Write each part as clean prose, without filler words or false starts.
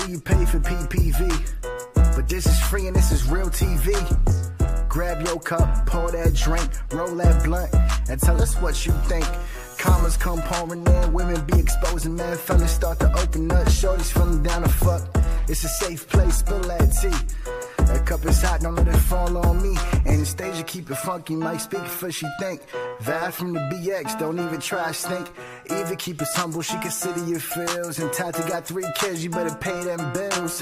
you pay for PPV, but this is free and this is real TV. Grab your cup, pour that drink, roll that blunt, and tell us what you think. Commas come pouring in, women be exposing, man. Fellas start to open up, shorties feeling down to fuck. It's a safe place, spill that tea. That cup is hot, don't let it fall on me. And the stage, you keep it funky, might speak for she think. Vibe from the BX, don't even try stink. Eva keep us humble, she consider your feels. And Tati got 3 kids, you better pay them bills.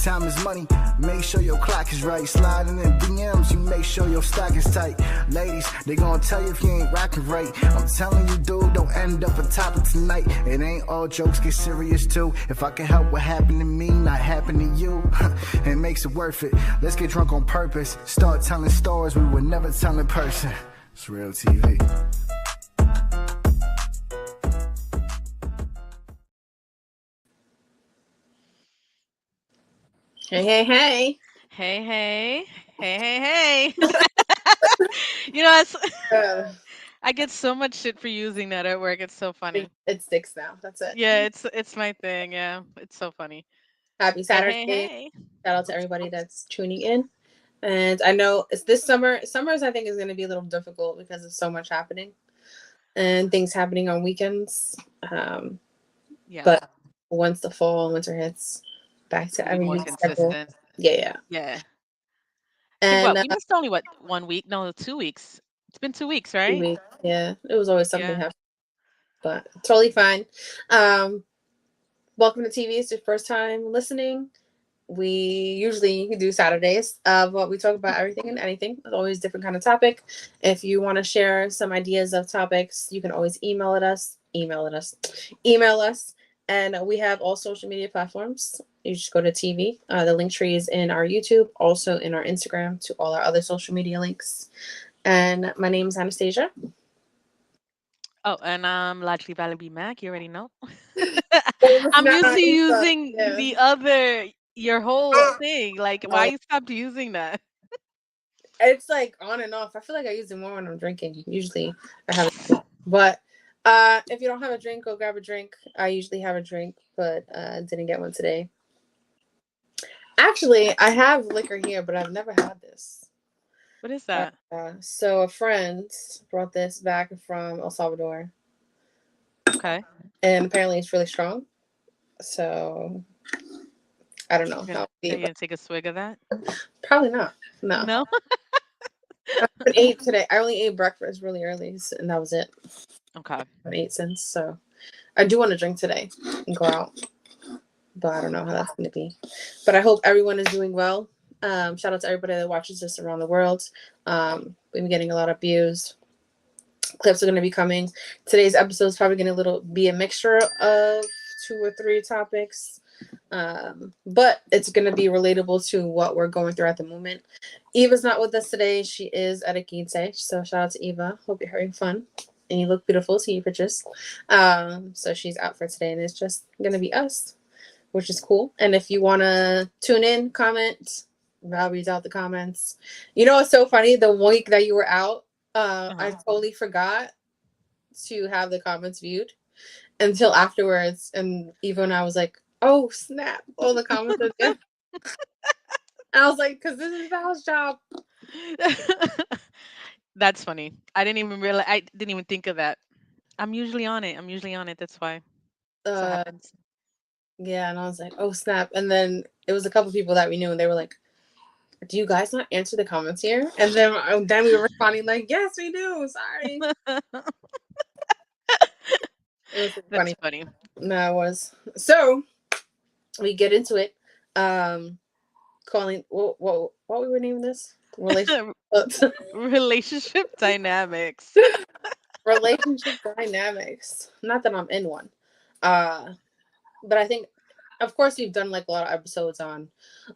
Time is money, make sure your clock is right. Sliding in DMs, you make sure your stock is tight. Ladies, they gonna tell you if you ain't rocking right. I'm telling you, dude, don't end up on top of tonight. It ain't all jokes, get serious too. If I can help what happened to me, not happen to you, it makes it worth it. Let's get drunk on purpose. Start telling stories we would never tell in person. It's real TV. Hey, hey, hey. Hey, hey, hey, hey, hey. You know, I get so much shit for using that at work. It's so funny. It sticks now. That's it. Yeah, it's my thing. Yeah, it's so funny. Happy Hey, Saturday. hey, hey. Shout out to everybody that's tuning in. And I know it's this summer. Summers, I think, is going to be a little difficult because of so much happening and things happening on weekends. Yeah, But once the fall and winter hits, back it's to gonna be every more week schedule. consistent. Yeah. Yeah. Cause And what we missed only what 1 week? No, 2 weeks. It's been 2 weeks, 2 right? weeks. Yeah. It was always something Yeah. happening, but totally fine. Um, Welcome to TV. It's your first time listening. We usually do Saturdays, but we talk about everything and anything. It's always a different kind of topic. If you want to share some ideas of topics, you can always email us. And we have all social media platforms. You just go to TV. The link tree is in our YouTube, also in our Instagram, to all our other social media links. And my name is Anastasia. Oh, and largely Valley B Mac. You already know. It's I'm not used on to Insta. using Yeah. the other your whole thing. Like, why you stopped using that? It's like on and off. I feel like I use it more when I'm drinking. Usually I have a but if you don't have a drink, go grab a drink. I usually have a drink, but didn't get one today. Actually, I have liquor here, but I've never had this. What is that? So a friend brought this back from El Salvador, Okay. and apparently it's really strong. So I don't know You're how gonna, it be, are you but gonna take a swig of that? probably not. No, No. I haven't ate today. I only ate breakfast really early, and that was it. Okay. I ate since. So I do want to drink today and go out, but I don't know how that's going to be. But I hope everyone is doing well. Shout out to everybody that watches this around the world. We've been getting a lot of views. Clips are going to be coming. Today's episode is probably going to be a mixture of 2 or 3 topics. But it's going to be relatable to what we're going through at the moment. Eva's not with us today. She is at a quince. So shout out to Eva. Hope you're having fun. And you look beautiful. See your pictures. So she's out for today, and it's just going to be us, which is cool. And if you want to tune in, comment. Val reads out the comments. You know what's so funny? The week that you were out, I Uh-huh. totally forgot to have the comments viewed until afterwards. And Eva and I was like, oh, snap. All the comments are there. And I was like, because this is Val's job. That's funny. I didn't even realize. I didn't even think of that. I'm usually on it. I'm usually on it. That's why. So Uh, happens. yeah. And I was like, oh, snap. And then it was a couple people that we knew, and they were like, do you guys not answer the comments here? And then we were responding like, yes, we do. Sorry. It was really That's funny. funny. No, it was. So we get into it. Calling what we were naming this relationship Relationship dynamics. relationship dynamics. Not that I'm in one, uh, but I think, of course, we've done like a lot of episodes on,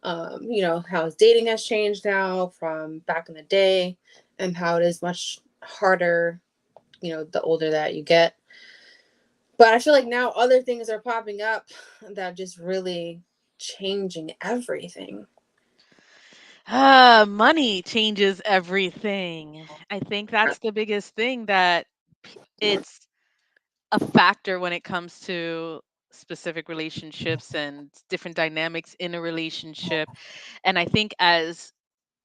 how dating has changed now from back in the day, and how it is much harder, the older that you get. But I feel like now other things are popping up that just really changing everything. Money changes everything. I think that's the biggest thing that it's a factor when it comes to specific relationships and different dynamics in a relationship. And I think as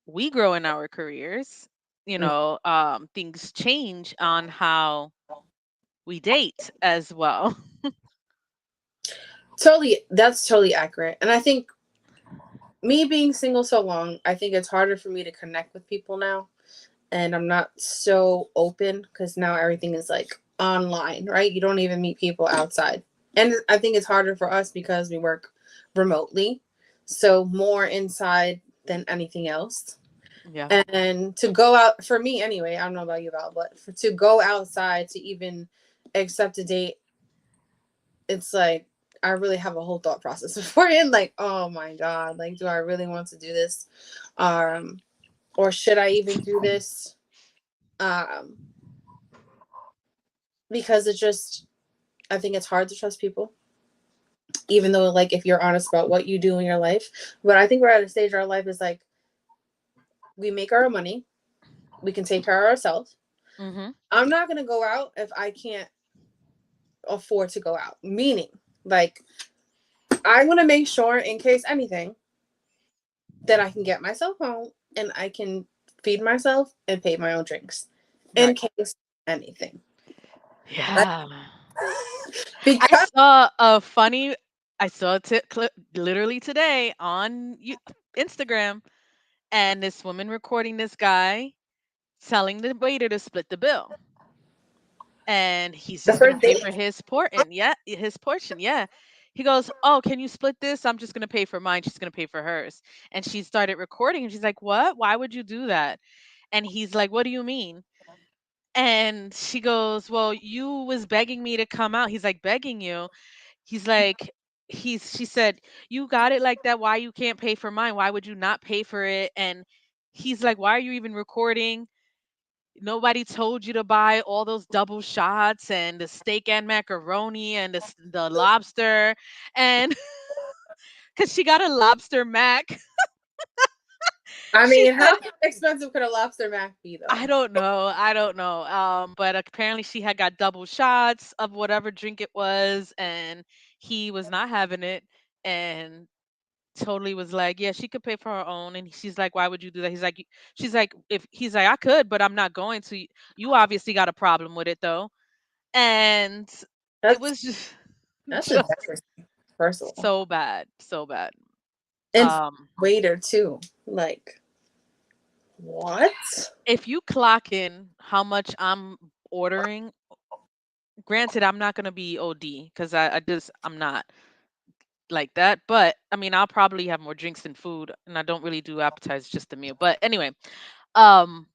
we grow in our careers, Mm. things change on how we date as well. Totally, that's totally accurate. And I think me being single so long, I think it's harder for me to connect with people now. And I'm not so open because now everything is like online, right? You don't even meet people outside. And I think it's harder for us because we work remotely. So more inside than anything else. Yeah. And to go out, for me anyway, I don't know about you, Val, but to go outside to even accept a date, it's like I really have a whole thought process beforehand. Like, oh my God, like, do I really want to do this? Um, or should I even do this? Um, because it's just, I think it's hard to trust people, even though, like, if you're honest about what you do in your life. But I think we're at a stage of our life is like, we make our money, we can take care of ourselves. Mhm. I'm not going to go out if I can't afford to go out. Meaning, like, I want to make sure, in case anything, that I can get myself home and I can feed myself and pay my own drinks in Right. case anything. Yeah. I Because saw a funny I saw a clip literally today on Instagram, and this woman recording this guy telling the waiter to split the bill. And he's the just gonna first pay date, for his portion. Yeah, his portion. Yeah. He goes, "Oh, can you split this? I'm just gonna pay for mine. She's gonna pay for hers." And she started recording, and she's like, "What? Why would you do that?" And he's like, "What do you mean?" And she goes, "Well, you was begging me to come out." He's like, "Begging you?" He's like, she said, "You got it like that. Why you can't pay for mine? Why would you not pay for it?" And he's like, "Why are you even recording? Nobody told you to buy all those double shots and the steak and macaroni and the lobster." And because she got a lobster mac. I She mean, said, how expensive could a lobster mac be, I though? don't know. I don't know. But apparently she had got double shots of whatever drink it was, and he was not having it. And totally was like, yeah, she could pay for her own. And she's like, why would you do that? He's like, she's like, if he's like, I could, but I'm not going to. You obviously got a problem with it though. And it That's was just, that's just embarrassing, first of all. so bad, so bad. And Um, waiter too. Like, what? if you clock in how much I'm ordering, granted, I'm not gonna be OD because I'm not like that. But I mean, I'll probably have more drinks than food, and I don't really do appetizers, just the meal. But anyway, um,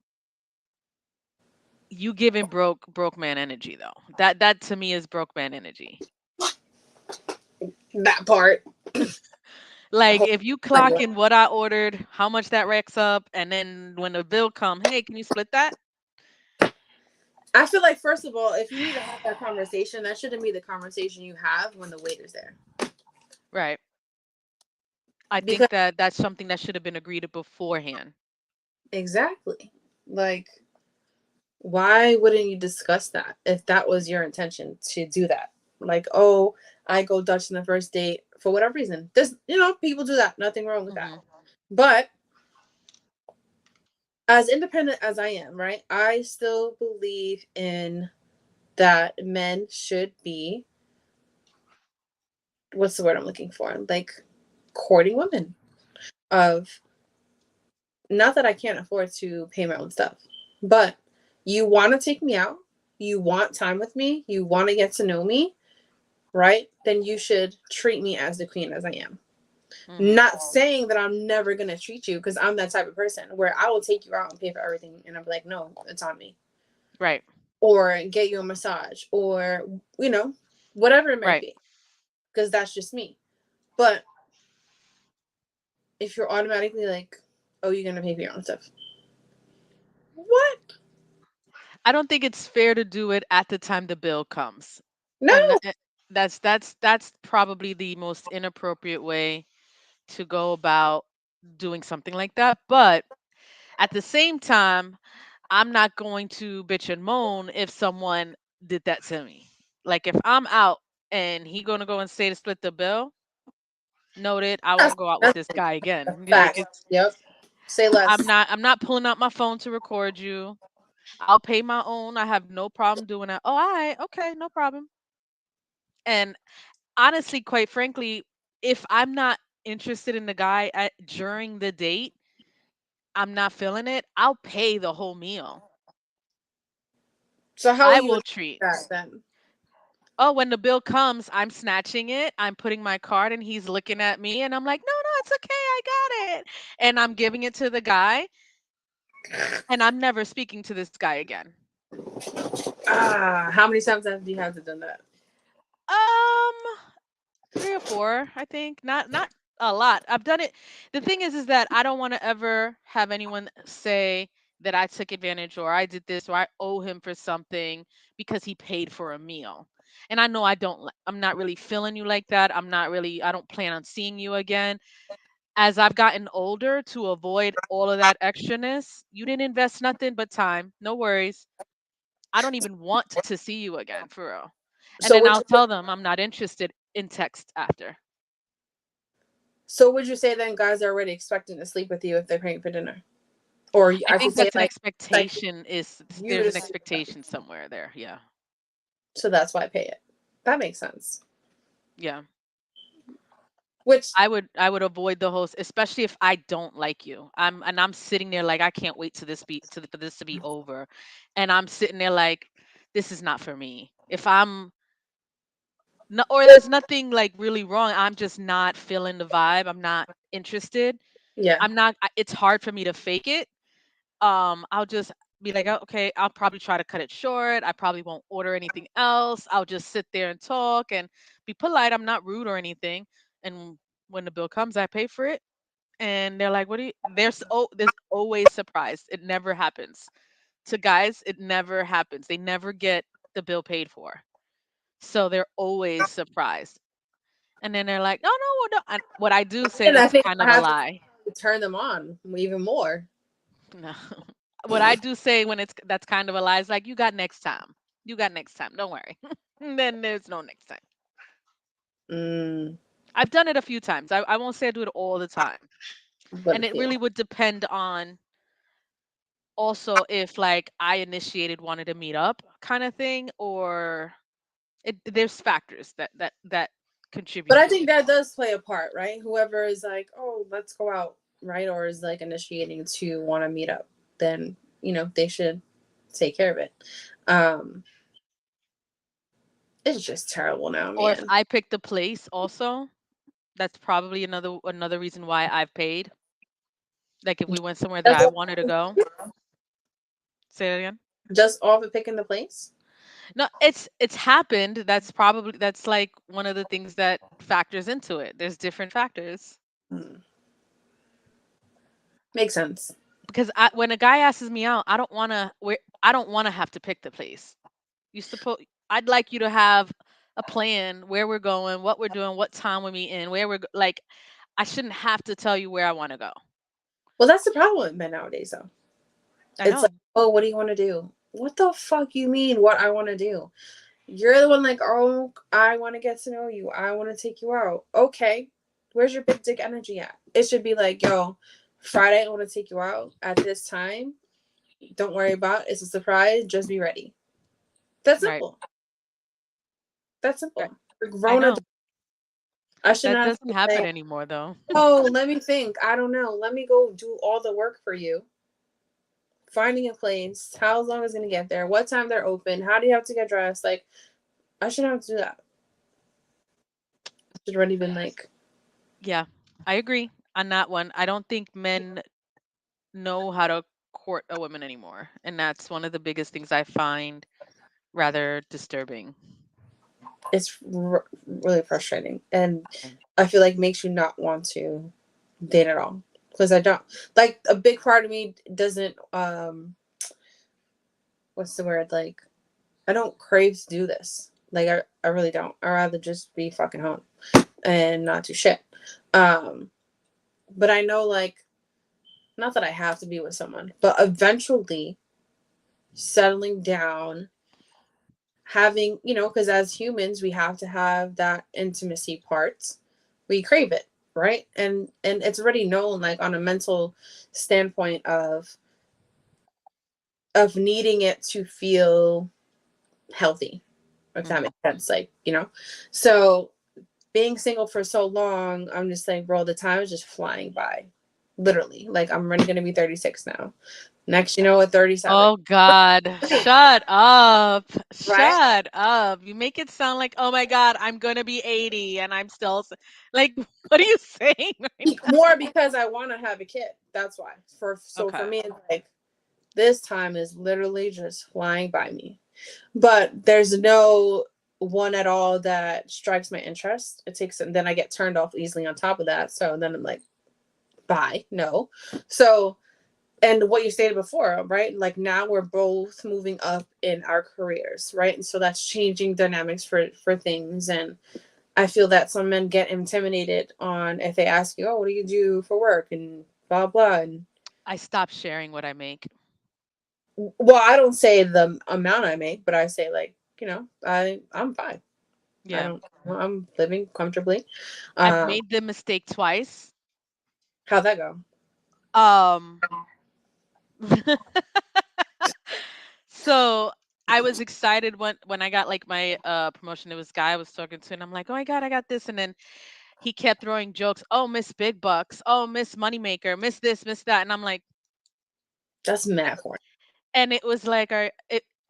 you giving broke man energy though. That to me is broke man energy. That part. Like Hold if you on. clock in what I ordered, how much that racks up, and then when the bill come, hey, can you split that? I feel like, first of all, if you need to have that conversation, that shouldn't be the conversation you have when the waiter's there. Right. I Because think that that's something that should have been agreed beforehand. exactly. Like, why wouldn't you discuss that if that was your intention to do that? Like, oh, I go Dutch in the first date for whatever reason. There's, people do that. Nothing wrong with that. Hmm. But as independent as I am, right, I still believe in that men should be, what's the word I'm looking for? Like, courting women. Of, not that I can't afford to pay my own stuff, but you want to take me out, you want time with me, you want to get to know me, right? Then you should treat me as the queen as I am. Hmm. Not saying that I'm never going to treat you, because I'm that type of person where I will take you out and pay for everything. And I'm like, no, it's on me. Right. Or get you a massage or, you know, whatever it might Right. be, because that's just me. But if you're automatically like, oh, you're going to pay for your own stuff. What? I don't think it's fair to do it at the time the bill comes. No. And that's probably the most inappropriate way to go about doing something like that. But at the same time, I'm not going to bitch and moan if someone did that to me. Like if I'm out and he gonna go and say to split the bill, noted. I That's, won't go out with that's this guy a again. Like fact. it's Yep. Say less. I'm not pulling out my phone to record you. I'll pay my own. I have no problem doing that. Oh, all right, okay, no problem. And honestly, quite frankly, if I'm not interested in the guy during the date, I'm not feeling it, I'll pay the whole meal. So how will I you will address treat. that then? Oh, when the bill comes, I'm snatching it. I'm putting my card and he's looking at me and I'm like, "No, no, it's okay. I got it." And I'm giving it to the guy and I'm never speaking to this guy again. How many times have you had to done that? Um 3 or 4, I think. Not a lot. I've done it. The thing is that I don't want to ever have anyone say that I took advantage or I did this or I owe him for something because he paid for a meal. And I know I'm not really feeling you like that. I don't plan on seeing you again. As I've gotten older, to avoid all of that extraness, you didn't invest nothing but time. No worries. I don't even want to see you again for real. And So then would I'll you tell them I'm not interested in text after. so would you say then guys are already expecting to sleep with you if they're paying for dinner? Or I I should think say that's an like expectation is you there's to an sleep with them. expectation somewhere there. Yeah. So that's why I pay it. That makes sense. Yeah. Which I would avoid the host, especially if I don't like you. I'm sitting there like I can't wait to this be to for this to be over. And I'm sitting there like this is not for me. If I'm no, or there's nothing like really wrong. I'm just not feeling the vibe. I'm not interested. yeah. It's hard for me to fake it. I'll just be like, "Oh, okay, I'll probably try to cut it short. I probably won't order anything else. I'll just sit there and talk and be polite. I'm not rude or anything. And when the bill comes, I pay for it. And they're like, "What do you?" There's always surprise. It never happens to guys. It never happens. They never get the bill paid for, so they're always surprised. And then they're like, "Oh no, well, no." And what I do say And I that's think kind I of a have to lie. turn them on even more. No. What I do say when it's that's kind of a lie is like, "You got next time. You got next time. Don't worry." And then there's no next time. Mm, I've done it a few times. I won't say I do it all the time. but a And it few. really would depend on also if like I initiated wanted to meet up kind of thing or there's factors that But contribute I to think it. that does play a part, right? Whoever is like, oh, let's go out, right? Or is like initiating to want to meet up, then, they should take care of it. Um, it's just terrible now, Or if man. I pick the place also, that's probably another reason why I've paid. Like if we went somewhere that Just I off, wanted to go. Say that again. just off of picking the place? No, it's happened. That's like one of the things that factors into it. There's different factors. Hmm. Makes sense. Because when a guy asks me out, I don't want to have to pick the place. You suppose I'd like you to have a plan where we're going, what we're doing, what time we're meeting, like I shouldn't have to tell you where I want to go. Well, that's the problem with men nowadays, though. I It's like, know. oh, what do you want to do? What the fuck you mean? What I want to do? You're the one like, oh, I want to get to know you. I want to take you out. Okay, where's your big dick energy at? It should be like, yo, Friday I want to take you out at this time. Don't worry about it. It's a surprise. Just be ready. That's Right. simple. That's Right. simple. We're I grown adults. know. I should That not have doesn't to happen say, anymore though. oh, let me think. I don't know. Let me go do all the work for you. Finding a place, how long is it gonna get there, what time they're open, how do you have to get dressed? Like, I shouldn't have to do that. I should already been like, Yeah. I agree on that one. I don't think men know how to court a woman anymore, and that's one of the biggest things I find rather disturbing. it's really frustrating, and I feel like makes you not want to date at all, because I don't like, a big part of me doesn't, what's the word, like, I don't crave to do this. Like, I really don't. I'd rather just be fucking home and not do shit. um but I know, like, not that I have to be with someone, but eventually settling down, having, because as humans, we have to have that intimacy part. We crave it, right? And it's already known, like on a mental standpoint of needing it to feel healthy, if that Hmm. makes sense. Like, so being single for so long, I'm just like, bro, the time is just flying by. Literally. Like, I'm already gonna be 36 now. Next, at 37. Oh God, shut up. Right? Shut up. You make it sound like, oh my God, I'm gonna be 80 and I'm still like, what are you saying right now? More because I want to have a kid. That's why. For Okay. me, it's like this time is literally just flying by me. But there's no one at all that strikes my interest. It takes, and then I get turned off easily on top of that. So then I'm like, bye, no. So, and what you stated before, right? Like now we're both moving up in our careers, right? And so that's changing dynamics for things. And I feel that some men get intimidated on if they ask you, "Oh, what do you do for work?" and blah blah. And I stopped sharing what I make. well, I don't say the amount I make, but I say like, I'm fine. I Yeah. don't. I'm living comfortably. I've Um, made the mistake twice. how'd that go? Um so I was excited when I got like my promotion. It was guy I was talking to, and I'm like, oh my God, I got this. And then he kept throwing jokes. Oh, Miss Big Bucks. Oh, Miss Moneymaker. Miss this, Miss that. And I'm like, That's mad corny. and it was like, are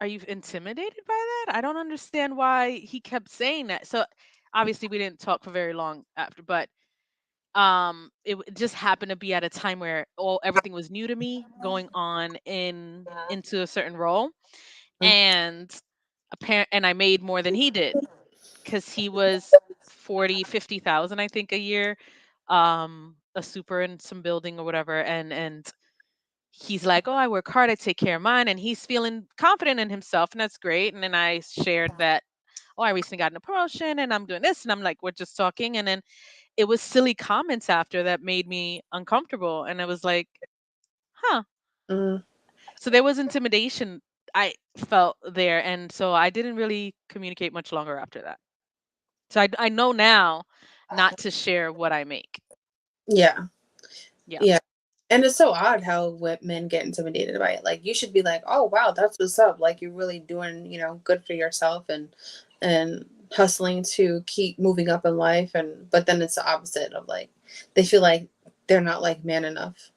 you intimidated by that? I don't understand why he kept saying that. So obviously we didn't talk for very long after, but just happened to be at a time where everything was new to me, going on into a certain role, and apparent and I made more than he did because he was 40, 50,000, I think, a year, a super in some building or whatever. And he's like, oh, I work hard, I take care of mine, and he's feeling confident in himself, and that's great. And then I shared that, oh, I recently got a promotion and I'm doing this, and I'm like, we're just talking. And then it was silly comments after that made me uncomfortable, and I was like, huh. Mm, So there was intimidation I felt there, and so I didn't really communicate much longer after that. So I know now not to share what I make. yeah, Yeah. yeah. And it's so odd how men get intimidated by it. Like you should be like, "Oh wow, that's what's up." Like you're really doing, good for yourself and hustling to keep moving up in life. And but then it's the opposite of like they feel like they're not like man enough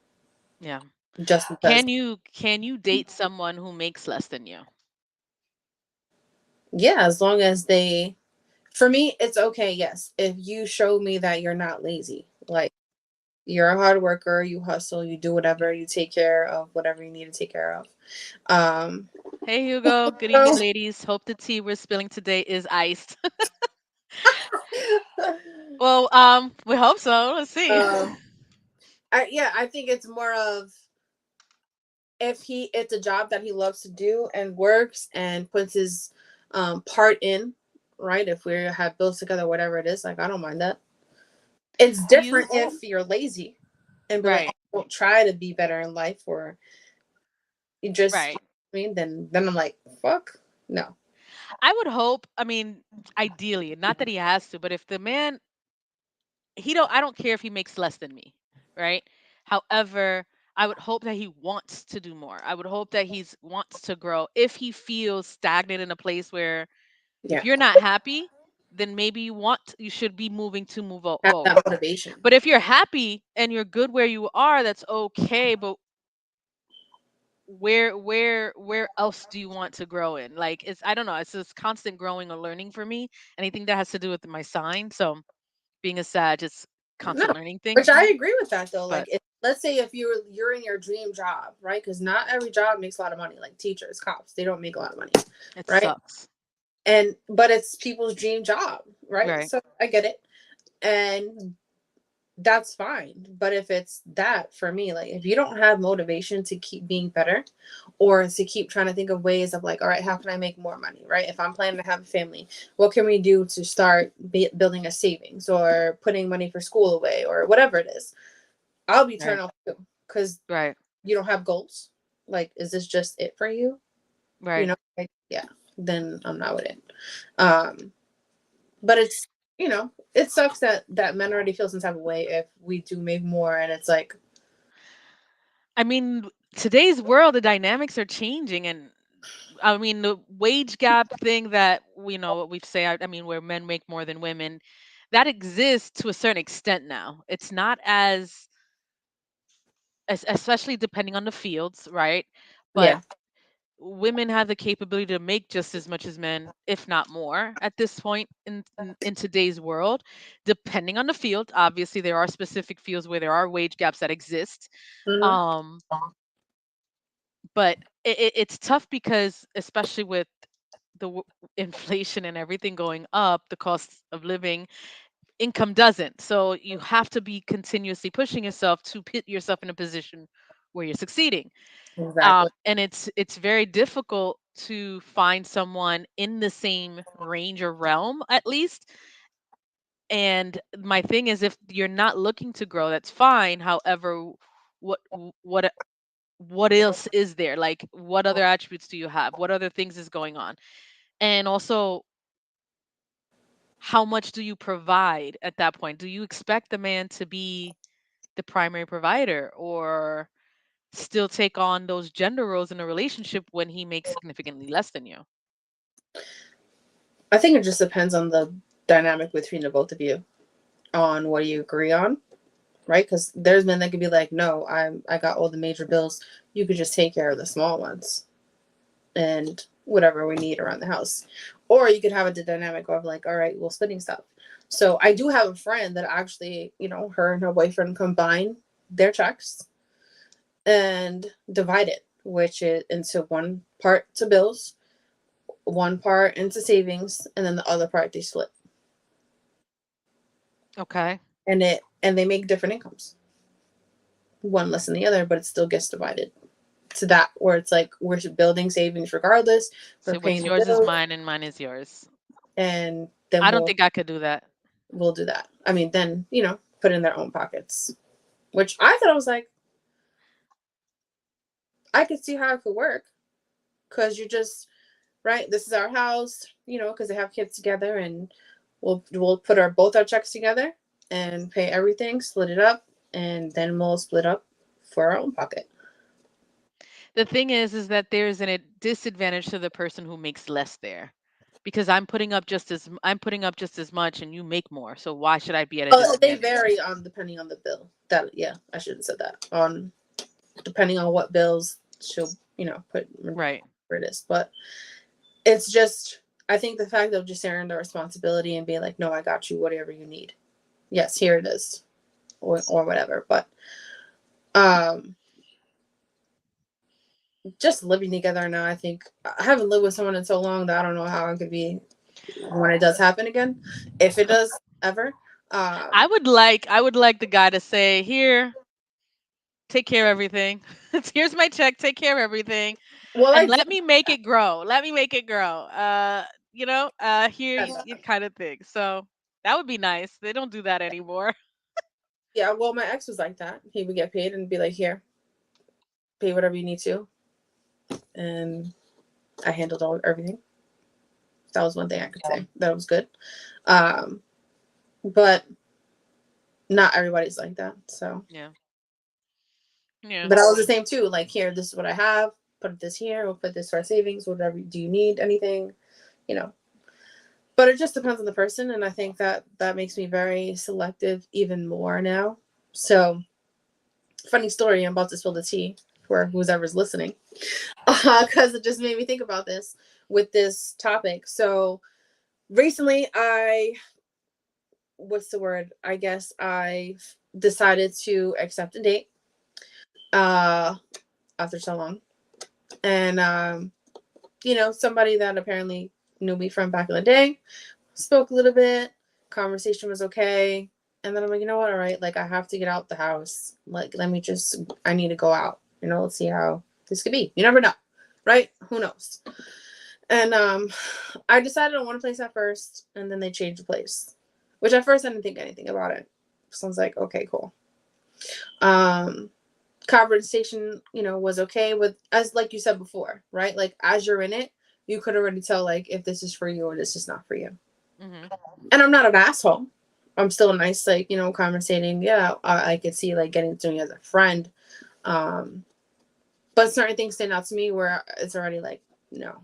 Yeah. just because. Can you date someone who makes less than you? Yeah, as long as they, for me, it's okay. Yes, if you show me that you're not lazy, like you're a hard worker, you hustle, you do whatever, you take care of whatever you need to take care of. Um, Hey Hugo, good evening, ladies. Hope the tea we're spilling today is iced. Well, we hope so. Let's see. um, yeah, I think it's more of if it's a job that he loves to do and works and puts his part in, right? If we have bills together, whatever it is, like I don't mind that. It's Do you? different if you're lazy and be like, Right, don't try to be better in life, or you just, right. I mean, then I'm like, fuck, no. I would hope, I mean, ideally, not that he has to, but if the man, I don't care if he makes less than me, right? However, I would hope that he wants to do more. I would hope that he's wants to grow. If he feels stagnant in a place where if Yeah, you're not happy, then maybe you should be moving to have that forward. motivation. But if you're happy and you're good where you are, that's okay. But where else do you want to grow in? Like, it's, I don't know, it's this constant growing or learning for me. Anything that has to do with my sign. So being a Sag, it's No, constant learning thing. which I agree with that though. Like, But let's say if you're in your dream job, right? Because not every job makes a lot of money. Like teachers, cops, they don't make a lot of money, it right? sucks. And but it's people's dream job, right? Right. So I get it, and that's fine. But if it's that for me, like if you don't have motivation to keep being better or to keep trying to think of ways of like, all right, how can I make more money, right? If I'm planning to have a family, what can we do to start building a savings or putting money for school away or whatever it is? I'll be turned Right. off too because Right. you don't have goals. Like, is this just it for you? Right. Like, yeah. then I'm not with it. But it's, it sucks that men already feel some type of way if we do make more, and it's like, I mean, today's world, the dynamics are changing, and I mean, the wage gap thing that we know what we say. I mean, where men make more than women, that exists to a certain extent now. It's not especially depending on the fields, right? But yeah, women have the capability to make just as much as men, if not more, at this point in today's world, depending on the field. Obviously, there are specific fields where there are wage gaps that exist. hmm Um, but it's tough because, especially with inflation and everything going up, the cost of living, income doesn't. So you have to be continuously pushing yourself to put yourself in a position where you're succeeding. exactly. And it's very difficult to find someone in the same range or realm, at least. And my thing is, if you're not looking to grow, that's fine. However, what what what else is there? Like, what other attributes do you have? What other things is going on? And also, how much do you provide at that point? Do you expect the man to be the primary provider, or still take on those gender roles in a relationship when he makes significantly less than you? I think it just depends on the dynamic between the both of you, on what you agree on, right? Because there's men that could be like, no, I got all the major bills. You could just take care of the small ones and whatever we need around the house. Or you could have the dynamic of like, all right, well, splitting stuff. So I do have a friend that actually, her and her boyfriend combine their checks and divide it, which is into one part to bills, one part into savings, and then the other part they split. Okay. And they make different incomes, one less than the other, but it still gets divided to that where it's like we're building savings regardless. We're So what's paying the yours is bills, mine and mine is yours. and then I don't think I could do that. we'll do that. I mean, then put in their own pockets, which I thought, I was like, I could see how it could work, because you just, right, this is our house, because they have kids together, and we'll put both our checks together and pay everything, split it up, and then we'll split up for our own pocket. The thing is that there's a disadvantage to the person who makes less there. Because I'm putting up just as much and you make more. So why should I be at a They disadvantage? vary on depending on the bill. That, yeah, I should have said that. On depending on what bills she'll put Right. where it is, but it's just, I think the fact of just sharing the responsibility and being like, no, I got you, whatever you need. Yes, here it is, or whatever. But um, just living together now, I think I haven't lived with someone in so long that I don't know how it could be when it does happen again, if it does ever. I Um, would like the guy to say, "Here, take care of everything. Here's my check. Take care of everything, well, I and did let me make it grow. Let me make it grow. Here that. you kind of thing." So that would be nice. They don't do that anymore. Yeah, well, my ex was like that. He would get paid and be like, here, pay whatever you need to, and I handled everything. That was one thing I could say that was good. Um, but not everybody's like that. So, Yeah. Yeah. but I was the same too. Like, here, this is what I have. Put this here. We'll put this for our savings. Whatever. Do you need anything? You know. But it just depends on the person, and I think that makes me very selective even more now. So, funny story. I'm about to spill the tea for whoever's listening, because it just made me think about this with this topic. So recently, what's the word? I guess I decided to accept a date uh after so long. And somebody that apparently knew me from back in the day, spoke a little bit, conversation was okay. And then I'm like, you know what, all right, like I have to get out the house. Like I need to go out. Let's see how this could be. You never know. Right? Who knows? And I decided on one place at first, and then they changed the place. Which at first I didn't think anything about it. So I was like, okay, cool. Um, conversation, was okay with, as like you said before, right? Like as you're in it, you could already tell like if this is for you or this is not for you. Mm-hmm. And I'm not an asshole. I'm still nice, like, you know, conversating. Yeah, I could see like getting to me as a friend. But certain things stand out to me where it's already like, no.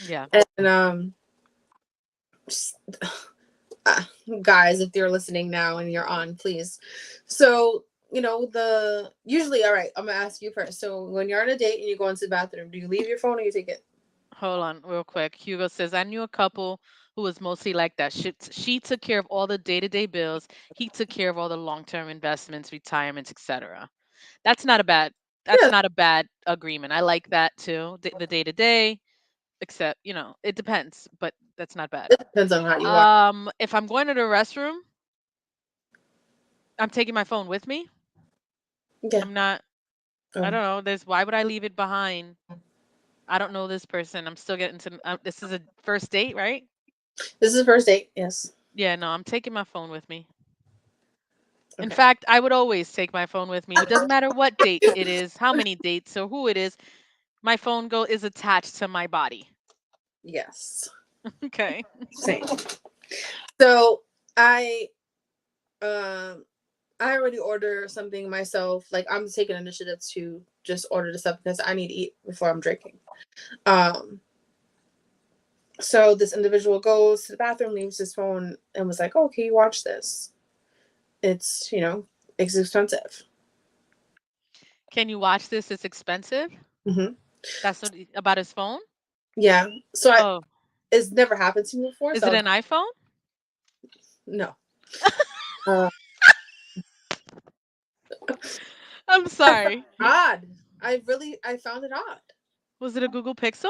Yeah. And just, guys, if you're listening now and you're on, please. So, you know, usually, all right, I'm gonna ask you first. So when you're on a date and you go into the bathroom, do you leave your phone or you take it? Hold on, real quick. Hugo says, I knew a couple who was mostly like that. She took care of all the day-to-day bills. He took care of all the long-term investments, retirements, etc. That's not a bad. That's Yeah, not a bad agreement. I like that too. The day-to-day, except it depends, but that's not bad. it depends on how you want. If I'm going to the restroom, I'm taking my phone with me. Yeah. I'm not. I don't know. Why would I leave it behind? I don't know this person. I'm still getting to. This is a first date, right? This is the first date. Yes. Yeah, no, I'm taking my phone with me. In Okay. fact, I would always take my phone with me. It doesn't matter what date it is, how many dates, or who it is. My phone is attached to my body. Yes. Okay. Same. So I um I already order something myself. Like I'm taking initiative to just order the stuff because I need to eat before I'm drinking. Um so this individual goes to the bathroom, leaves his phone, and was like, "Oh, can you watch this? It's it's expensive." Can you watch this? It's expensive. Hmm. That's what, about his phone. Yeah. So Oh, it's never happened to me before. is So it an iPhone? no. Uh, I'm sorry. odd. I found it odd. Was it a Google Pixel?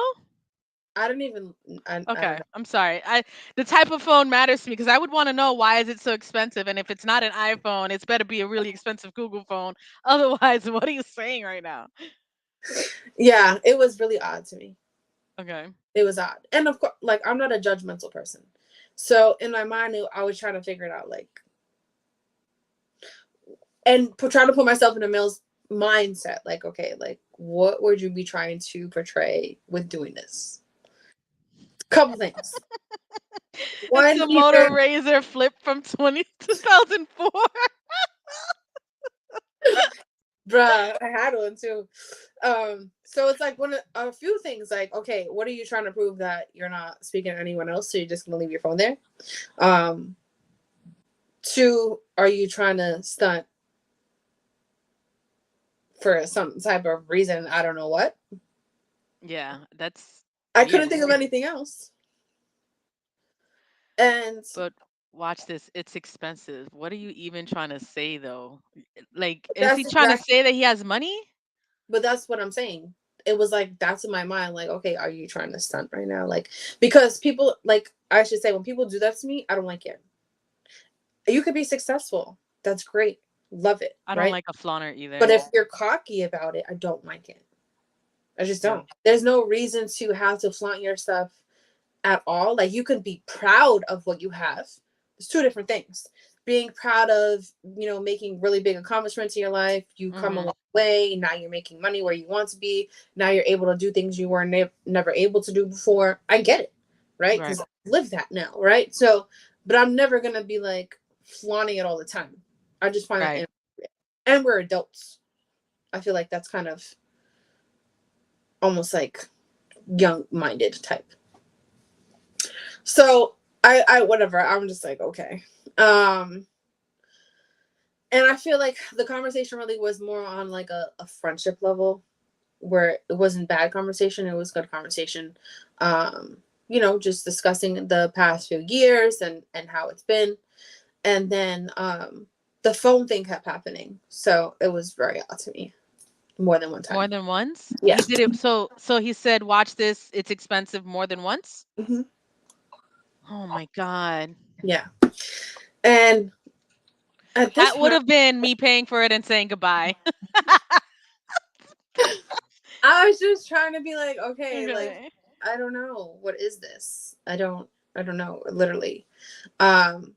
I don't even. I don't Okay, know. I'm sorry. The type of phone matters to me because I would want to know why is it so expensive, and if it's not an iPhone, it's better be a really expensive Google phone. Otherwise, what are you saying right now? Yeah, it was really odd to me. Okay. It was odd, and of course, like I'm not a judgmental person, so in my mind, I was trying to figure it out, like, and trying to put myself in a male's mindset, like, okay, like, what would you be trying to portray with doing this? Couple things. It's One, a either, Motor Razor flip from 2004. bruh, I had one too. So it's like a few things, like, okay, what are you trying to prove that you're not speaking to anyone else, so you're just gonna leave your phone there? Um, Two, are you trying to stunt for some type of reason? I don't know what. Yeah, that's I couldn't weird. think of anything else. And But watch this. It's expensive. What are you even trying to say though? Like, is he that's trying to exact. say that he has money? But that's what I'm saying. It was like that's in my mind. Like, okay, are you trying to stunt right now? Like, because people, like, I should say, when people do that to me, I don't like it. You could be successful. That's great. Love it. I don't Right. like a flaunter But either. if you're cocky about it, I don't like it. I just Yeah. don't. There's no reason to have to flaunt your stuff at all. Like you can be proud of what you have. It's two different things. Being proud of, making really big accomplishments in your life. You come a Mhm. long way. Now you're making money where you want to be. Now you're able to do things you were never able to do before. I get it, right? Right. Because I live that now, right? So, but I'm never gonna be like flaunting it all the time. I just find that Right. inappropriate. And we're adults. I feel like that's kind of almost like young-minded type. So I whatever. I'm just like, okay. Um, and I feel like the conversation really was more on like a friendship level where it wasn't bad conversation, it was good conversation. Just discussing the past few years and how it's been. And then the phone thing kept happening. So it was very odd to me more than one More time. than once? Yeah. He did it so he said, "Watch this. It's expensive more than once?" Hmm. Oh my god. Yeah. And at this That would point, have been me paying for it and saying goodbye. I was just trying to be like, okay, like Okay. I don't know, what is this? I don't know, literally. Um,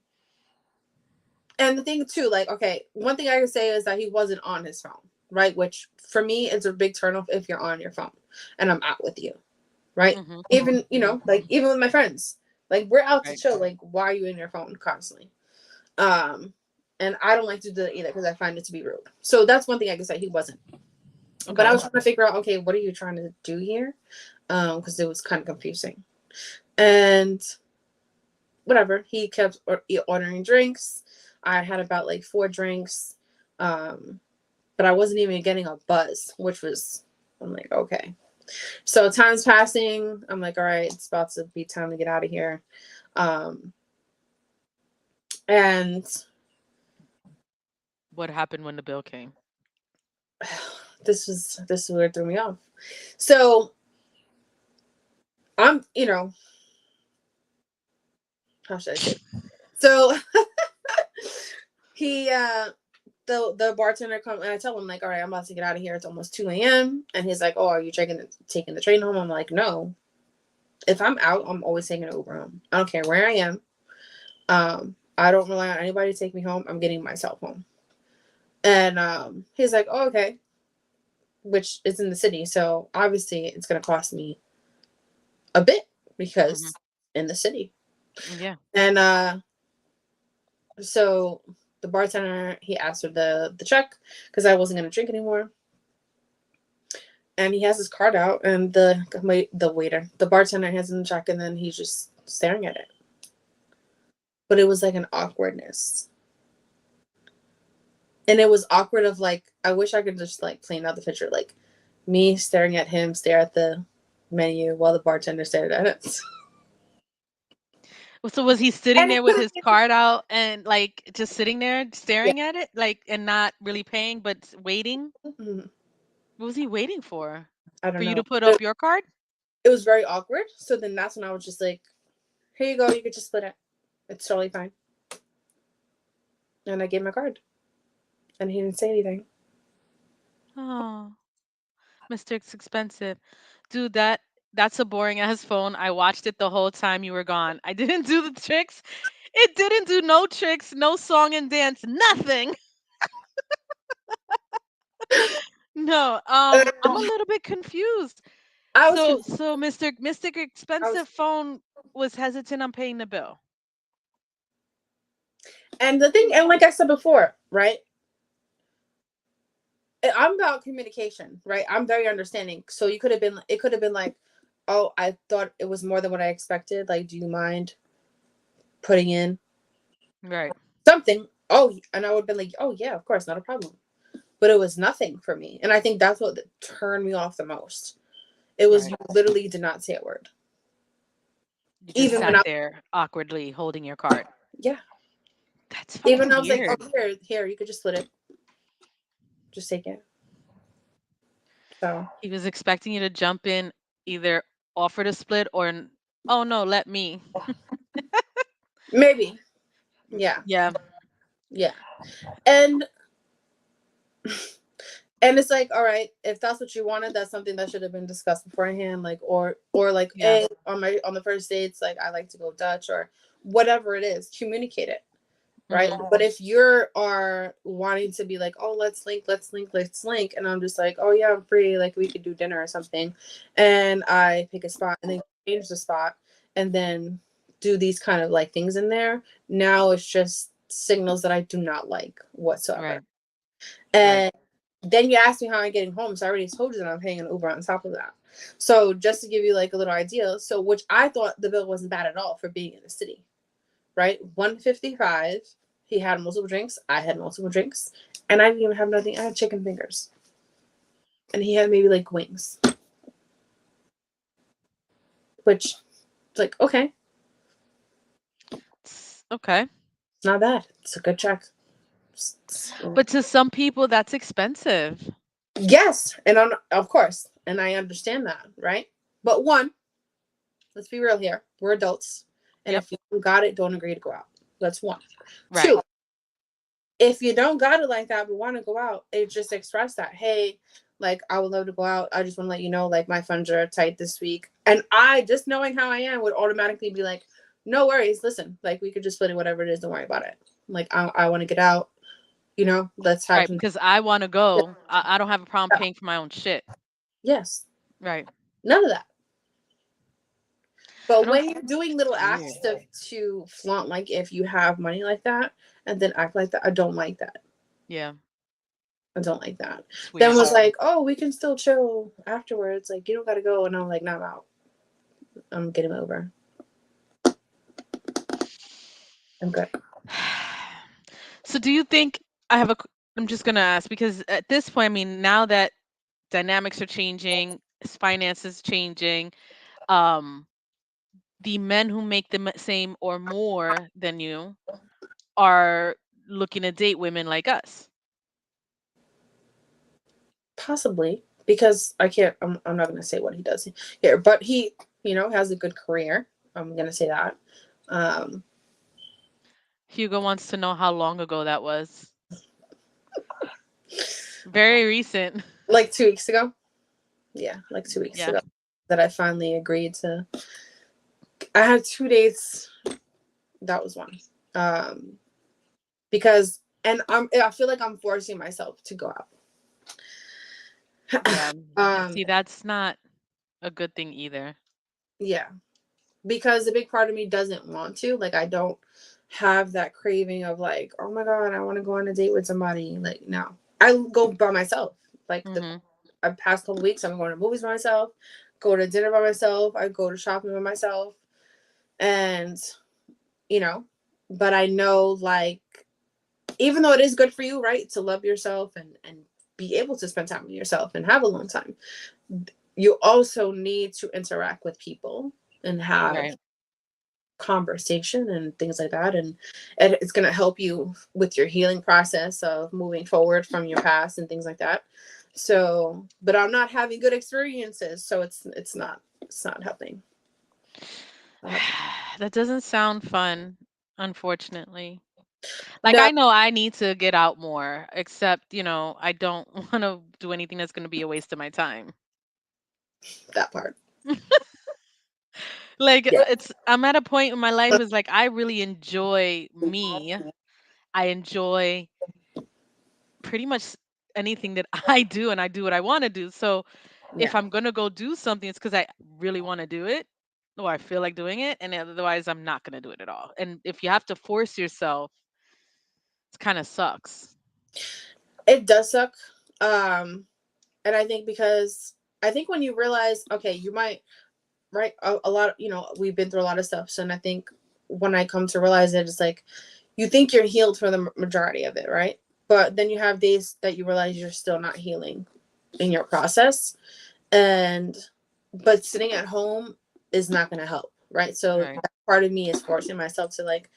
and the thing too, like, okay, one thing I can say is that he wasn't on his phone, right? Which for me is a big turnoff if you're on your phone and I'm out with you. right? Mhm. Even, like even with my friends, like we're out to Right. chill. Like, why are you in your phone constantly? Um, and I don't like to do that either because I find it to be rude. So that's one thing I can say he wasn't. But I Okay. was trying to figure out, okay, what are you trying to do here? Because it was kind of confusing. And whatever, he kept ordering drinks. I had about like 4 drinks, but I wasn't even getting a buzz, which was, I'm like, okay. So time's passing. I'm like, all right, it's about to be time to get out of here. Um, and What happened when the bill came? this is where it threw me off. So I'm, how should I say? So he the bartender comes and I tell him like, all right, I'm about to get out of here. It's almost 2 a.m. And he's like, oh, are you taking the train home? I'm like, no. If I'm out, I'm always taking an Uber home. I don't care where I am. I don't rely on anybody to take me home. I'm getting myself home. And he's like, oh, okay, which is in the city, so obviously it's gonna cost me a bit Mhm. because in the city. Yeah. And so the bartender, he asked for the check because I wasn't gonna drink anymore. And he has his card out, and the bartender has him check, and then he's just staring at it. But it was like an awkwardness, and it was awkward of like, I wish I could just like plan out the picture, like me staring at him stare at the menu while the bartender stared at it. So was he sitting And it there with could have his card out and like just sitting there staring at it, like, and not really paying, but waiting? been, What was he waiting for? I For don't you know. to put up your card? It was very awkward. So then that's when I was just like, here you go, you could just split it. It's totally fine. And I gave my card. And he didn't say anything. Oh, Mr. It's expensive. Dude, that's a boring ass phone. I watched it the whole time you were gone. I didn't do the tricks. It didn't do no tricks, no song and dance, nothing. No, I'm a Um, little bit confused. I was So confused. so Mr. I was, Expensive phone was hesitant on paying the bill. and the thing, and like I said before, right? I'm about communication, right? I'm very understanding. So it could have been like, oh, I thought it was more than what I expected. Like, do you mind putting in Right, something? Oh, and I would have been like, oh, yeah, of course, not a problem. But it was nothing for me. And I think that's what turned me off the most. It was, right. you literally did not say a word. You just Even when sat I, there awkwardly holding your card. yeah, That's even when fucking I was like, oh, weird. here, you could just split it. Just take it. So He was expecting you to jump in, either offer to split or oh no, let me. maybe, yeah, Yeah, yeah. And and it's like, all right, if that's what you wanted, that's something that should have been discussed beforehand. Like, or like, yeah, hey, on the first dates, like I like to go Dutch or whatever it is, communicate it. Right. hmm, But if you are wanting to be like, oh, let's link, and I'm just like, oh yeah, I'm free, like we could do dinner or something, and I pick a spot and then change the spot and then do these kind of like things in there, now it's just signals that I do not like whatsoever. right, right. And then you asked me how I'm getting home, so I already told you that I'm paying an Uber on top of that. So just to give you like a little idea, so which I thought the bill wasn't bad at all for being in the city, right? 155. He had multiple drinks. I had multiple drinks. And I didn't even have nothing. I had chicken fingers. And he had maybe like wings. Which it's like, okay, Okay, it's not bad. It's a good check. but to some people that's expensive. Yes. And of course. And I understand that, right? But one, let's be real here. We're adults. And Yep. if you got it, don't agree to go out. That's one. Right, Two, if you don't got it like that but want to go out, it just express that, hey, like I would love to go out, I just want to let you know like my funds are tight this week, and I, just knowing how I am, would automatically be like, no worries, listen, like we could just split it, whatever it is, don't worry about it. Like I want to get out, let's have right. some. Because I want to go. I don't have a problem paying for my own shit. Yes, Right. none of that. I But don't. when you're doing little It's acts weird. to flaunt, like if you have money like that and then act like that, I don't like that. Yeah, I don't like that. it's Then weird. was like, oh, we can still chill afterwards. Like, you don't got to go. And I'm like, no, I'm out. I'm getting over. I'm good. So do you think I have a I'm just going to ask because at this point, I mean, now that dynamics are changing, finances changing, um the men who make the same or more than you are looking to date women like us. Possibly. Because I can't, I'm not going to say what he does here. But he, has a good career. I'm going to say that. Um, Hugo wants to know how long ago that was. Very recent. like 2 weeks ago. Yeah, like 2 weeks Yeah. ago that I finally agreed to. I had 2 dates. That was one. Because, and I feel like I'm forcing myself to go out. Yeah. um, See, that's not a good thing either. yeah, because a big part of me doesn't want to. Like, I don't have that craving of like, oh my god, I want to go on a date with somebody. Like, no, I go by myself. Like Mhm. the past couple weeks, I'm going to movies by myself, go to dinner by myself, I go to shopping by myself, and you know, but I know like even though it is good for you, right, to love yourself and be able to spend time with yourself and have a long time, you also need to interact with people and have Right. conversation and things like that, and it's going to help you with your healing process of moving forward from your past and things like that. So but I'm not having good experiences, so it's not helping. That doesn't sound fun, unfortunately. Like No, I know I need to get out more, except, I don't want to do anything that's going to be a waste of my time. that part. Like Yeah. I'm at a point in my life is like I really enjoy me. I enjoy pretty much anything that I do and I do what I want to do. So if Yeah. I'm going to go do something it's cuz I really want to do it or I feel like doing it and otherwise I'm not going to do it at all. And if you have to force yourself, it kind of sucks. It does suck. um and I think because I think when you realize, okay, you might, right, a lot, we've been through a lot of stuff. So, and I think when I come to realize it, it's like you think you're healed for the majority of it, right? But then you have days that you realize you're still not healing in your process, and but sitting at home is not going to help, right? So Right. that part of me is forcing myself to like,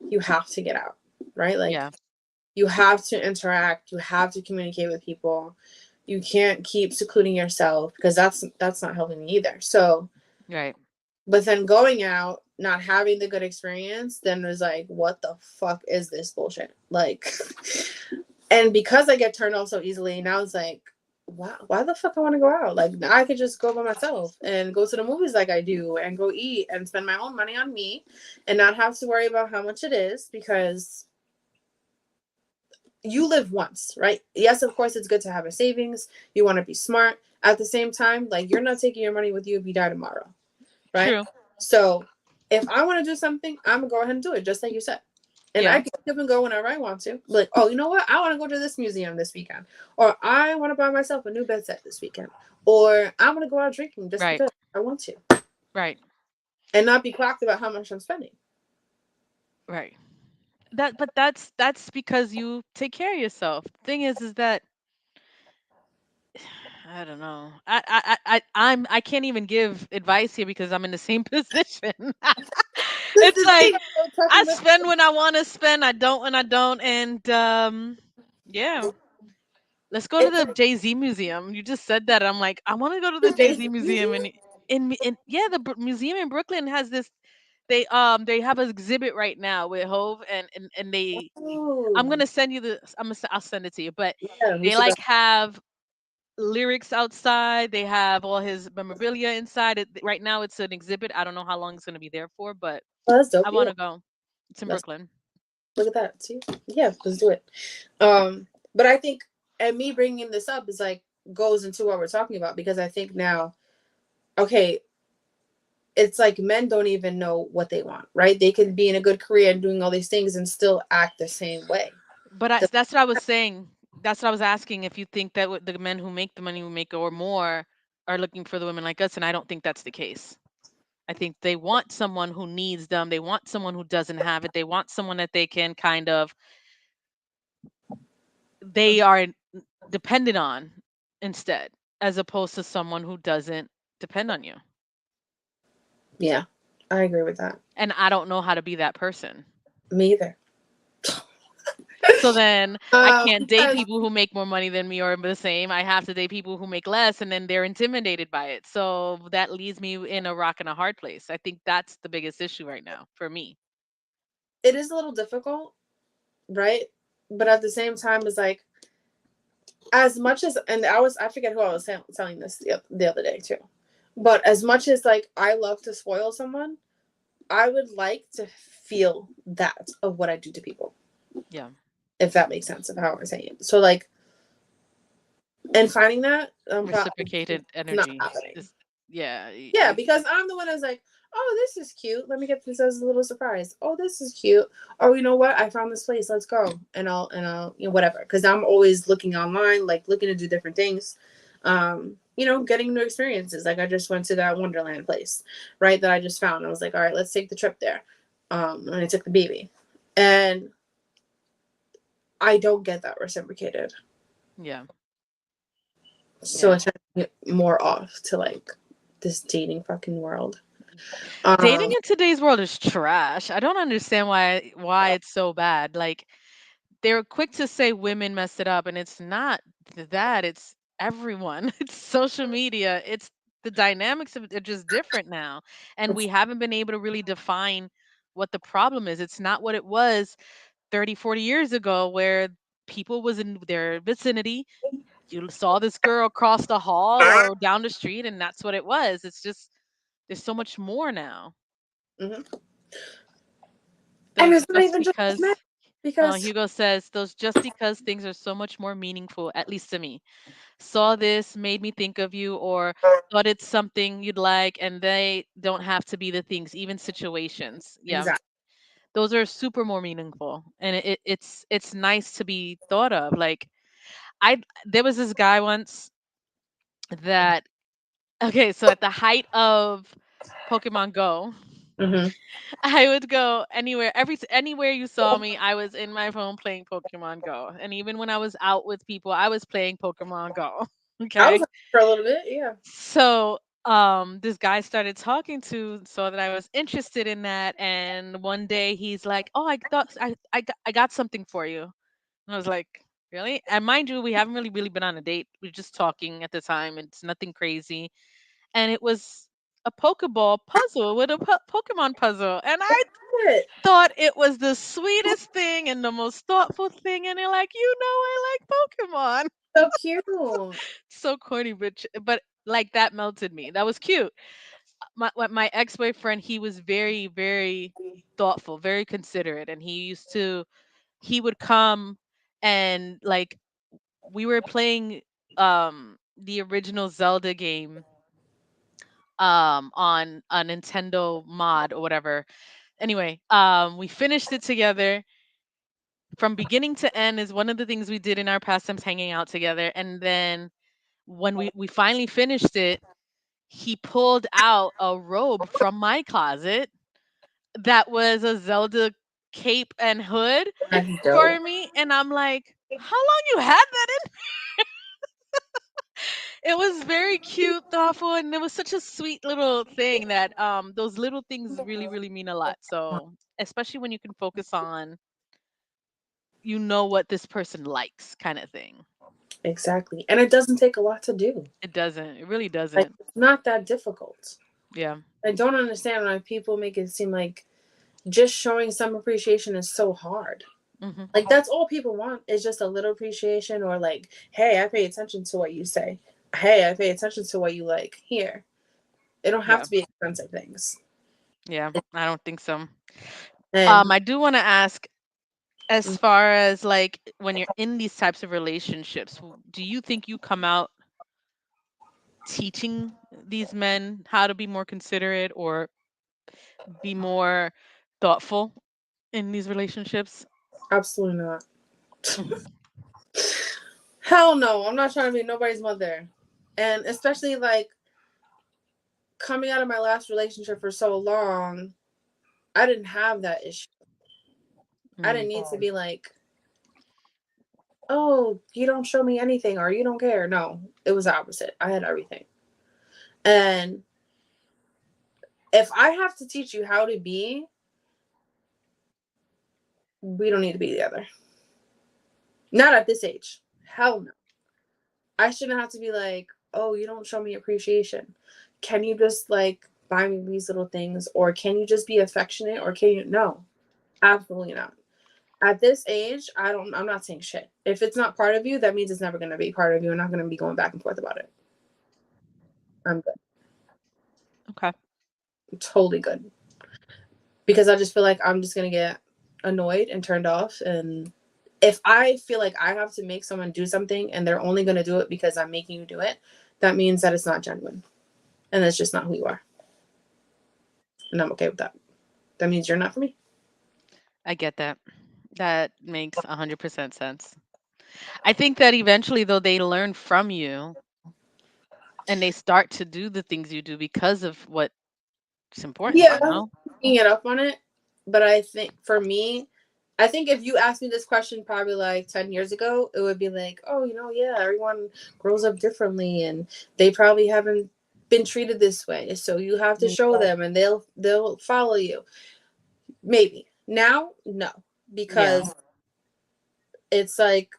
you have to get out, right? Like Yeah. you have to interact, you have to communicate with people. You can't keep secluding yourself because that's not helping me either. So Right. but then going out, not having the good experience, then was like, what the fuck is this bullshit? Like, and because I get turned off so easily, now it's like, why the fuck I want to go out? Like, I could just go by myself and go to the movies like I do and go eat and spend my own money on me and not have to worry about how much it is because you live once, right? Yes, of course, it's good to have a savings. You want to be smart. At the same time, like, you're not taking your money with you if you die tomorrow, right? True. So if I want to do something, I'm gonna go ahead and do it, just like you said. And I Yeah. can skip and go whenever I want to. Like, oh, you know what? I want to go to this museum this weekend, or I want to buy myself a new bed set this weekend, or I'm gonna go out drinking just Right. because I want to, Right. and not be clocked about how much I'm spending. Right. But that's because you take care of yourself. Thing is that I don't know. I can't even give advice here because I'm in the same position. This It's is the thing. like I'm so tough I on this. spend when I want to spend. I don't when I don't. And yeah. Let's go to It's the Jay-Z museum. You just said that. I'm like, I want to go to the the Jay-Z Jay-Z museum museum. and in yeah, the museum in Brooklyn has this they have an exhibit right now with Hove and they I'm Oh, gonna send you the I'll send it to you. But yeah, we they should go. like have lyrics outside. They have all his memorabilia inside. Right now, it's an exhibit. I don't know how long it's gonna be there for, but Oh, that's dope. I want Yeah, to go. It's in let's Brooklyn. look at that. See, yeah, let's do it. But I think, and me bringing this up is like goes into what we're talking about because I think now, okay, it's like men don't even know what they want, right? They could be in a good career and doing all these things and still act the same way. But The- that's what I was saying. That's what I was asking, if you think that the men who make the money we make or more are looking for the women like us, and I don't think that's the case. I think they want someone who needs them. They want someone who doesn't have it. They want someone that they can kind of they are dependent on instead, as opposed to someone who doesn't depend on you. yeah, I agree with that. And I don't know how to be that person. Me either. So then I can't date Because people who make more money than me or the same. I have to date people who make less, and then they're intimidated by it. So that leaves me in a rock and a hard place. I think that's the biggest issue right now for me. it is a little difficult, right? But at the same time, it's like as much as, and I forget who I was telling this the other day too. But as much as like I love to spoil someone, I would like to feel that of what I do to people, Yeah. if that makes sense of how I'm saying it. So like, and finding that, Reciprocated it's not energy. happening. This, yeah. Yeah, because I'm the one that's like, oh, this is cute. Let me get this as a little surprise. Oh, this is cute. Oh, you know what? I found this place. Let's go. And I'll whatever. Because I'm always looking online, like looking to do different things. Getting new experiences. Like I just went to that Wonderland place, right? That I just found. I was like, all right, let's take the trip there. And I took the baby, and I don't get that reciprocated. Yeah. So Yeah. I try to get more off to like this dating fucking world. Dating Um, in today's world is trash. I don't understand why it's so bad. Like, they're quick to say women messed it up, and it's not that, it's everyone. It's social media. It's the dynamics of it are just different now. And we haven't been able to really define what the problem is. It's not what it was 30, 40 years ago, where people was in their vicinity. You saw this girl across the hall or down the street, and that's what it was. It's just there's so much more now. mhm. And Those it's not just even just men because because Hugo says those just because things are so much more meaningful, at least to me. Saw this, made me think of you, or thought it's something you'd like, and they don't have to be the things, even situations. Yeah, exactly. those are super more meaningful, and it's nice to be thought of. Like, I there was this guy once that okay, so at the height of Pokemon Go, Hmm. I would go anywhere, anywhere you saw me, I was in my phone playing Pokemon Go. And even when I was out with people, I was playing Pokemon Go. I was Okay. like for a little bit, yeah. So this guy started talking to, saw that I was interested in that, and one day he's like, "Oh, I got something for you." And I was like, "Really?" And mind you, we haven't really been on a date. We are just talking at the time. It's nothing crazy. And it was a Pokeball puzzle with a Pokemon puzzle. And I Shit. thought it was the sweetest thing and the most thoughtful thing, and they're like, I like Pokemon. So cute. So corny, but like that melted me. That was cute. My ex-boyfriend, he was very, very thoughtful, very considerate, and he would come, and like, we were playing the original Zelda game on a Nintendo mod or whatever. Anyway, we finished it together from beginning to end. Is one of the things we did in our pastimes, hanging out together. And then when we finally finished it, he pulled out a robe from my closet that was a Zelda cape and hood That's for dope. me, and I'm like, how long you had that in? It was very cute, thoughtful, and it was such a sweet little thing that those little things really mean a lot. So especially when you can focus on, what this person likes, kind of thing. Exactly. And it doesn't take a lot to do. It doesn't. It really Like doesn't. it's not that difficult. Yeah. I don't understand why people make it seem like just showing some appreciation is so hard. Hmm. Like that's all people want is just a little appreciation or like, hey, I pay attention to what you say. Hey, I pay attention to what you like. Here. It don't have Yeah. to be expensive things. Yeah. I don't think so. And I do want to ask, as far as like when you're in these types of relationships, do you think you come out teaching these men how to be more considerate or be more thoughtful in these relationships? Absolutely not. Hell no. I'm not trying to be nobody's mother. And especially like coming out of my last relationship for so long, I didn't have that issue. I didn't Mm, need to be like, oh, you don't show me anything or you don't care. No, it was the opposite. I had everything. And if I have to teach you how to be, we don't need to be together. Not at this age. Hell no. I shouldn't have to be like, oh, you don't show me appreciation. Can you just like buy me these little things? Or can you just be affectionate? Or can you? No, absolutely not. At this age, I'm not saying shit. If it's not part of you, that means it's never going to be part of you. I'm not going to be going back and forth about it. I'm good. okay. I'm totally good. Because I just feel like I'm just going to get annoyed and turned off. And if I feel like I have to make someone do something and they're only going to do it because I'm making you do it, that means that it's not genuine. And that's just not who you are. And I'm okay with that. That means you're not for me. I get that. That makes 100% sense. I think that eventually, though, they learn from you and they start to do the things you do because of what's important, Yeah, you know? picking it up on it. But I think for me, I think if you asked me this question probably like 10 years ago, it would be like, oh, yeah, everyone grows up differently and they probably haven't been treated this way. So you have to Mm, show them and they'll follow you. Maybe. Now, no. yeah, Because it's like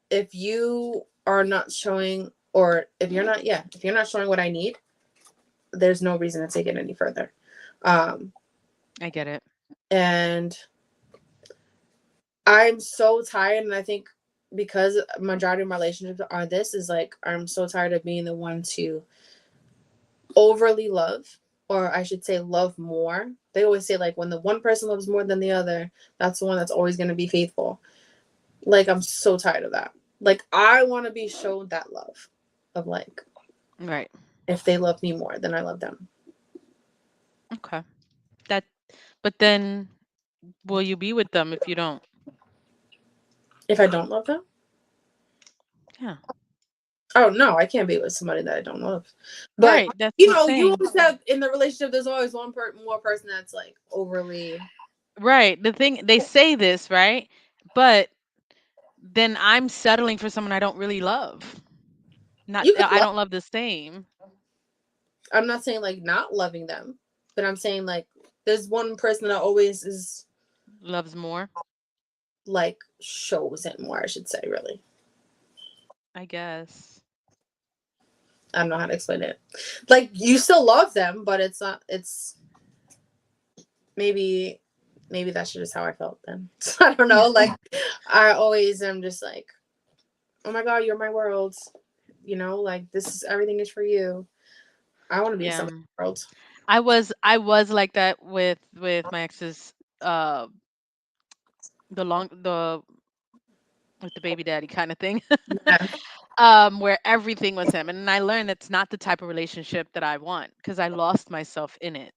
if you are not showing or if you're not showing what I need, there's no reason to take it any further. Um I get it. and I'm so tired, and I think because majority of my relationships are this is like I'm so tired of being the one to overly love, or I should say love more. They always say like when the one person loves more than the other, that's the one that's always going to be faithful. Like I'm so tired of that. Like I want to be shown that love of like Right. if they love me more than I love them. Okay. That, but then will you be with them if you don't? If I don't love them, Yeah. oh no, I can't be with somebody that I don't love. But Right. That's the you thing. always have in the relationship. There's always more person that's like overly. Right. The thing, they say this, right? But then I'm settling for someone I don't really love. Not, You could I love. don't love the same. I'm not saying like not loving them, but I'm saying like there's one person that always is Loves more, like shows it more. I should say really. I guess. I don't know how to explain it. Like you still love them, but it's not. It's maybe that's just how I felt then. So I don't know. Like I always am just like, oh my god, you're my world. Like this is everything is for you. I want to be in Yeah. somebody's world. I was like that with my ex's uh the with the baby daddy kind of thing. Yeah, Where everything was him, and I learned it's not the type of relationship that I want because I lost myself in it.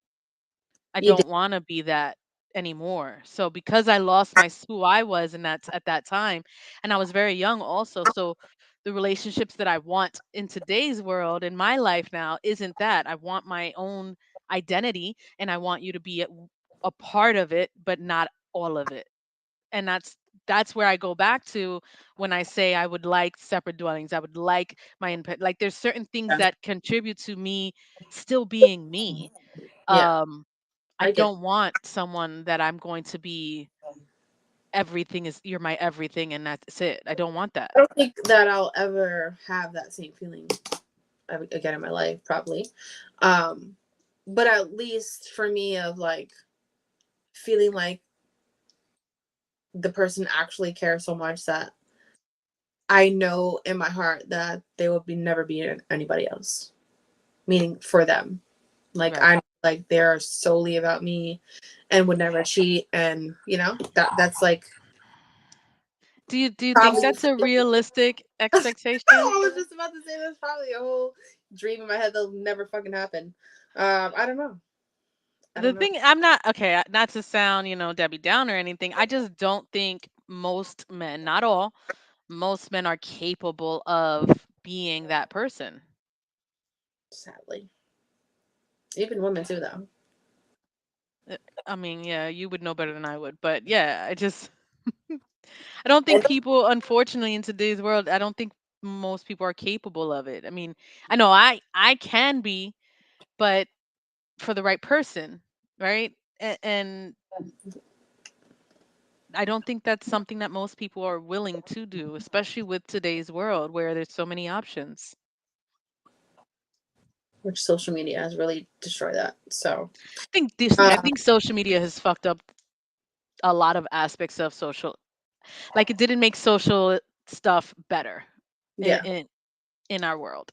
I you did. don't want to be that anymore. So because I lost my who I was and that's at that time, and I was very young also. So the relationships that I want in today's world in my life now isn't that. I want my own identity and I want you to be a part of it, but not all of it. And that's where I go back to when I say I would like separate dwellings. I would like my input. Like there's certain things Yeah, that contribute to me still being me. yeah, Um I I get. don't want someone that I'm going to be everything is you're my everything and that's it. I don't want that. I don't think that I'll ever have that same feeling again in my life, probably. Um, but at least for me, of like feeling like the person actually cares so much that I know in my heart that they will be never be anybody else. Meaning for them, like Right. I like they're solely about me, and would never cheat, and that's like Do you think Probably. that's a realistic expectation? I was just about to say that's probably a whole dream in my head that'll never fucking happen. I don't know. I The don't know. thing, I'm not okay, not to sound, Debbie Down or anything. I just don't think most men, not all, most men are capable of being that person. Sadly, even women too, though. Uh, I mean, yeah, you would know better than I would, but yeah, I don't think And people, unfortunately, in today's world, I don't think most people are capable of it. I mean, I know I can be, but for the right person, right? And I don't think that's something that most people are willing to do, especially with today's world where there's so many options. which social media has really destroyed that. So, I um, think social media has fucked up a lot of aspects of social. Like it didn't make social stuff better in yeah, in, in our world.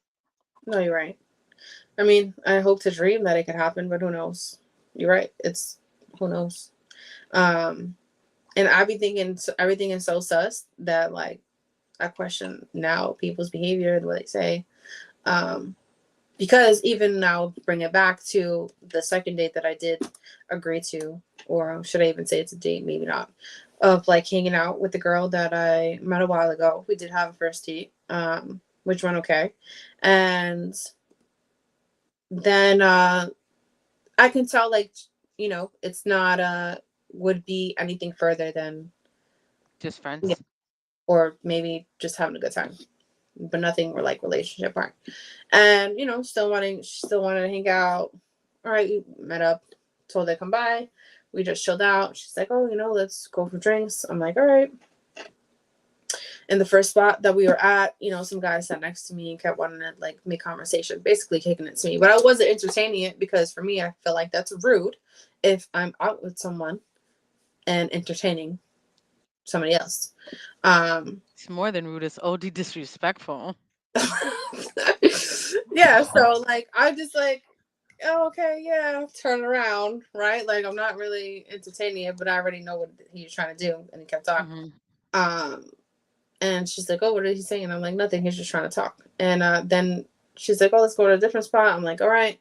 no, you're right. I mean, I hope to dream that it could happen, but who knows? You're right. It's who knows. Um, and I be thinking everything is so sus that like I question now people's behavior, the way they say. Um, because even now, bring it back to the second date that I did agree to, or should I even say it's a date? Maybe not. Of like hanging out with the girl that I met a while ago. We did have a first date, which went okay, and then I can tell like it's not would be anything further than Just yeah, friends. or maybe just having a good time, but nothing like relationship part. And still wanted to hang out. All right, we met up, told her to come by. We just chilled out. She's like, oh, let's go for drinks. I'm like, all right. In the first spot that we were at, some guy sat next to me and kept wanting to like make conversation, basically kicking it to me. But I wasn't entertaining it because for me, I feel like that's rude if I'm out with someone and entertaining somebody else. It's more than rude. It's OD disrespectful. Yeah, so like I just like, oh, okay, yeah, turn around, right? Like I'm not really entertaining it, but I already know what he's trying to do, and he kept talking. Hmm. Um, and she's like, oh, what is he saying? I'm like, nothing. He's just trying to talk. And then she's like, oh, let's go to a different spot. I'm like, all right.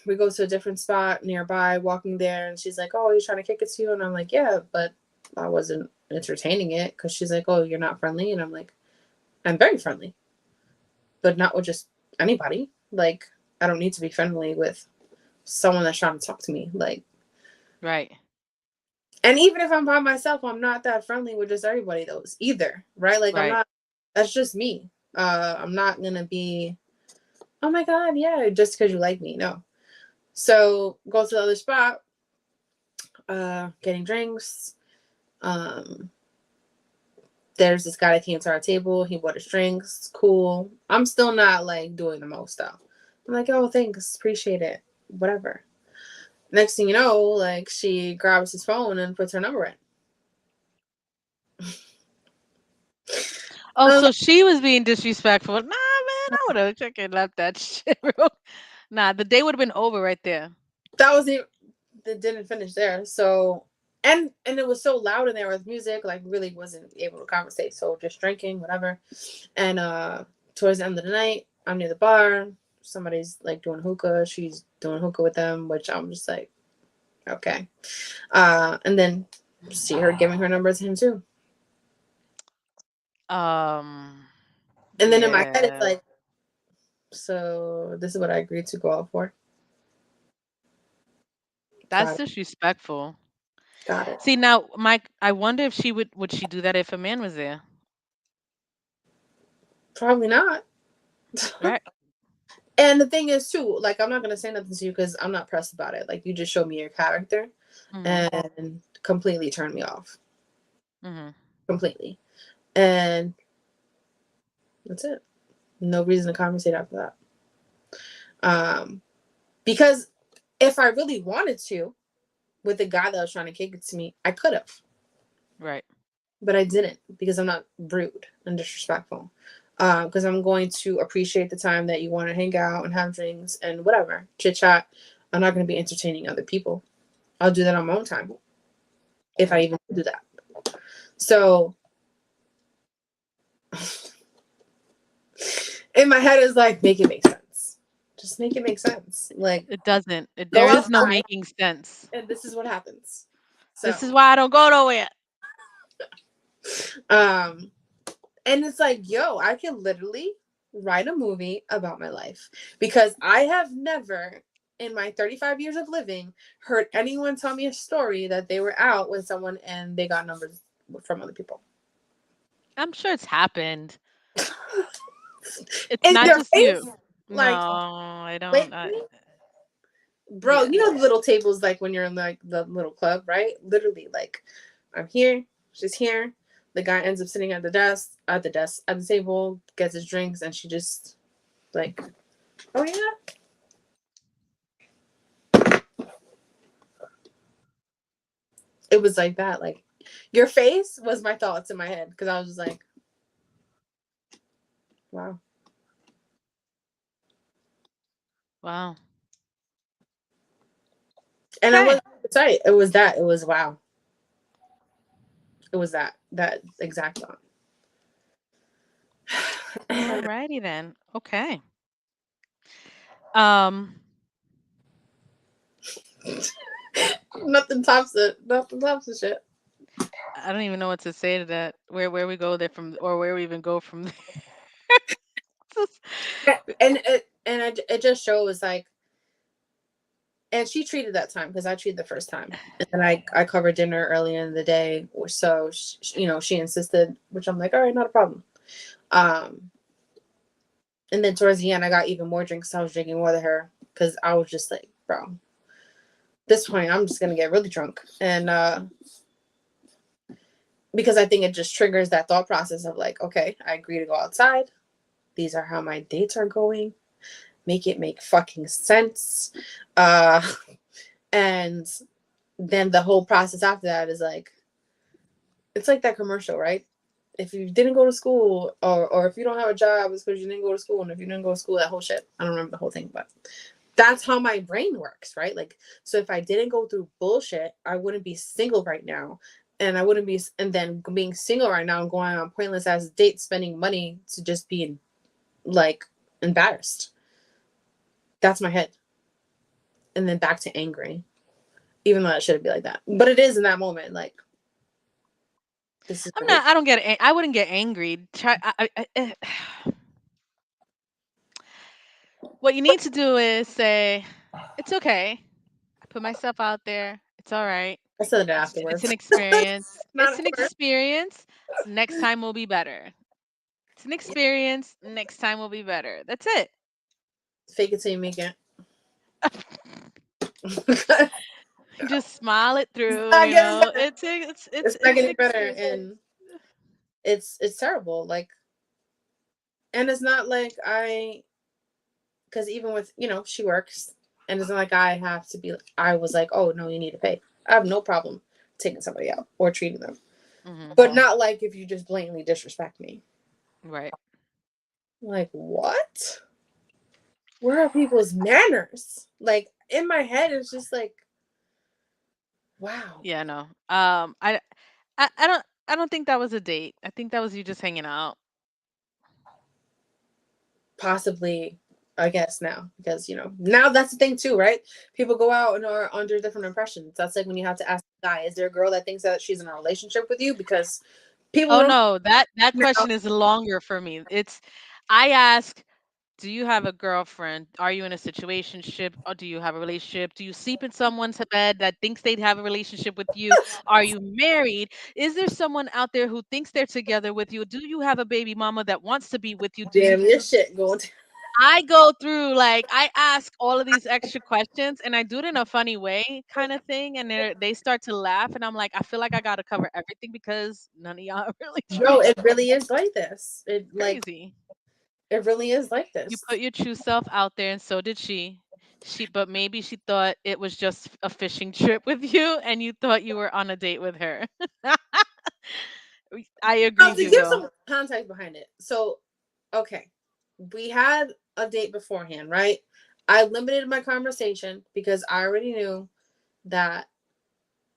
We go to a different spot nearby, walking there, and she's like, oh, he's trying to kick it to you, and I'm like, yeah, but I wasn't entertaining it because she's like, oh, you're not friendly, and I'm like, I'm very friendly, but not with just anybody. Like, I don't need to be friendly with someone that's trying to talk to me. Like, Right. and even if I'm by myself, I'm not that friendly with just everybody those either, right? Like, I'm Right. not. That's just me. I'm not gonna be. Oh my god, yeah, just because you like me, no. So go to the other spot, getting drinks. Um, there's this guy that came to our table. He bought us drinks. Cool. I'm still not like doing the most though. I'm like, oh, thanks, appreciate it, whatever. Next thing you know, like she grabs his phone and puts her number in. Oh, Um, so she was being disrespectful. Nah, man, I would have fucking left that shit. Nah, the day would have been over right there. that was it. That didn't finish there. So, and it was so loud in there with music, like really wasn't able to conversate. So just drinking, whatever. And towards the end of the night, I'm near the bar. Somebody's like doing hookah. She's doing hookah with them, which I'm just like, okay. And then see her giving her number to him too. Um, And then in my head, it's yeah, like, so this is what I agreed to go out for. that's Got it. disrespectful. Got it. See now, Mike, I wonder if she would she do that if a man was there? Probably not. Right. And the thing is too, like I'm not gonna say nothing to you because I'm not pressed about it. Like you just showed me your character Mhm. and completely turned me off. Mhm. Completely. And that's it. No reason to conversate after that. Because if I really wanted to, with the guy that was trying to kick it to me, I could have. Right. But I didn't because I'm not rude and disrespectful. Because I'm going to appreciate the time that you want to hang out and have drinks and whatever, chit chat. I'm not going to be entertaining other people. I'll do that on my own time if I even do that. So in my head is like, make it make sense. Just make it make sense. Like, It doesn't. go There is no outside, making sense. and this is what happens. So, This is why I don't go nowhere. um, and it's like, yo, I can literally write a movie about my life because I have never, in my 35 years of living, heard anyone tell me a story that they were out with someone and they got numbers from other people. I'm sure it's happened. It's In not their just face, you. No, like, I don't. lately, bro, Yeah. you know the little tables like when you're in like the little club, right? Literally, like, I'm here, she's here. The guy ends up sitting at the table, gets his drinks, and she just like, oh yeah. It was like that. Like, your face was my thoughts in my head because I was just like, wow. Wow. And I Okay. wasn't excited. It was that. It was wow. It was that exact thought. Alrighty then. Okay. Um, Nothing tops it. Nothing tops the shit. I don't even know what to say to that. Where we go there from, or where we even go from there. And it just shows like, and she treated that time because I treated the first time, and then I covered dinner earlier in the day, so she insisted, which I'm like, all right, not a problem. Um, and then towards the end, I got even more drinks. So I was drinking more than her because I was just like, bro, this point, I'm just gonna get really drunk, and because I think it just triggers that thought process of like, okay, I agree to go outside. These are how my dates are going. Make it make fucking sense. Uh, and then the whole process after that is like, it's like that commercial, right? If you didn't go to school, or if you don't have a job, it's because you didn't go to school. And if you didn't go to school, that whole shit. I don't remember the whole thing, but that's how my brain works, right? Like, so if I didn't go through bullshit, I wouldn't be single right now. And I wouldn't be, and then being single right now and going on pointless ass dates, spending money to just be like embarrassed. That's my head. And then back to angry, even though it shouldn't be like that. But it is in that moment. Like, this is I'm not. I don't get. I wouldn't get angry. Try. What you need to do is say, "It's okay. I put myself out there. It's all right. I said it It's afterwards. an experience. Not It's at an first. experience. Next time will be better. It's an experience. Next time will be better. That's it." Fake it till you make it. Just smile it through. Not getting better. It's It's not it's an getting better, experience. and it's terrible. Like, and it's not like because even with she works, and it's not like I have to be. I was like, oh no, you need to pay. I have no problem taking somebody out or treating them, Hmm. but not like if you just blatantly disrespect me. Right. Like, what? Where are people's manners? Like, in my head, it's just like, wow. Yeah. No. I don't think that was a date. I think that was you just hanging out. Possibly, I guess now, because now that's the thing too, right? People go out and are under different impressions. That's like when you have to ask the guy, is there a girl that thinks that she's in a relationship with you? Because people Oh don't no, that now. question is longer for me. It's I ask, do you have a girlfriend? Are you in a situationship or do you have a relationship? Do you sleep in someone's bed that thinks they'd have a relationship with you? Are you married? Is there someone out there who thinks they're together with you? Do you have a baby mama that wants to be with you? Do you Damn, your shit going. I go through like I ask all of these extra questions and I do it in a funny way kind of thing and they start to laugh and I'm like I feel like I got to cover everything because none of y'all are really Bro, trying. it really is like this. Crazy. It really is like You this. put your true self out there and so did she. But maybe she thought it was just a fishing trip with you and you thought you were on a date with her. I Now, agree, to give Hugo. some context behind it, so okay, we had a date beforehand, right? I limited my conversation because I already knew that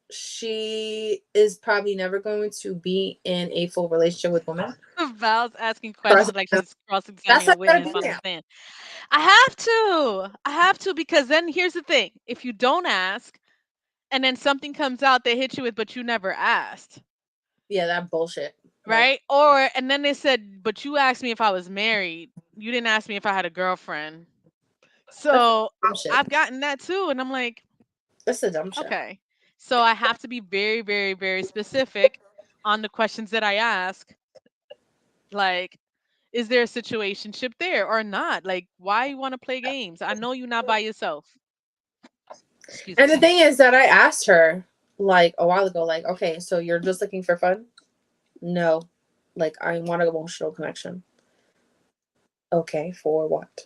she is probably never going to be in a full relationship with women. Val's asking Trust questions like me. she's cross-examining That's a how you gotta witness be on the now. stand. I have to. I have to because then here's the thing. If you don't ask and then something comes out they hit you with but you never asked, Yeah, that bullshit. Like right? Or and then they said, "But you asked me if I was married. You didn't ask me if I had a girlfriend." that's So, dumb shit. I've gotten that too and I'm like, That's the dumb shit. "Okay." So I have to be very very very specific on the questions that I ask. Like, is there a situationship there or not? Like, why you want to play games? I know you're not by yourself. Excuse And me. the thing is that I asked her like a while ago, like, okay, so you're just looking for fun? No. Like I want an emotional connection. Okay, for what?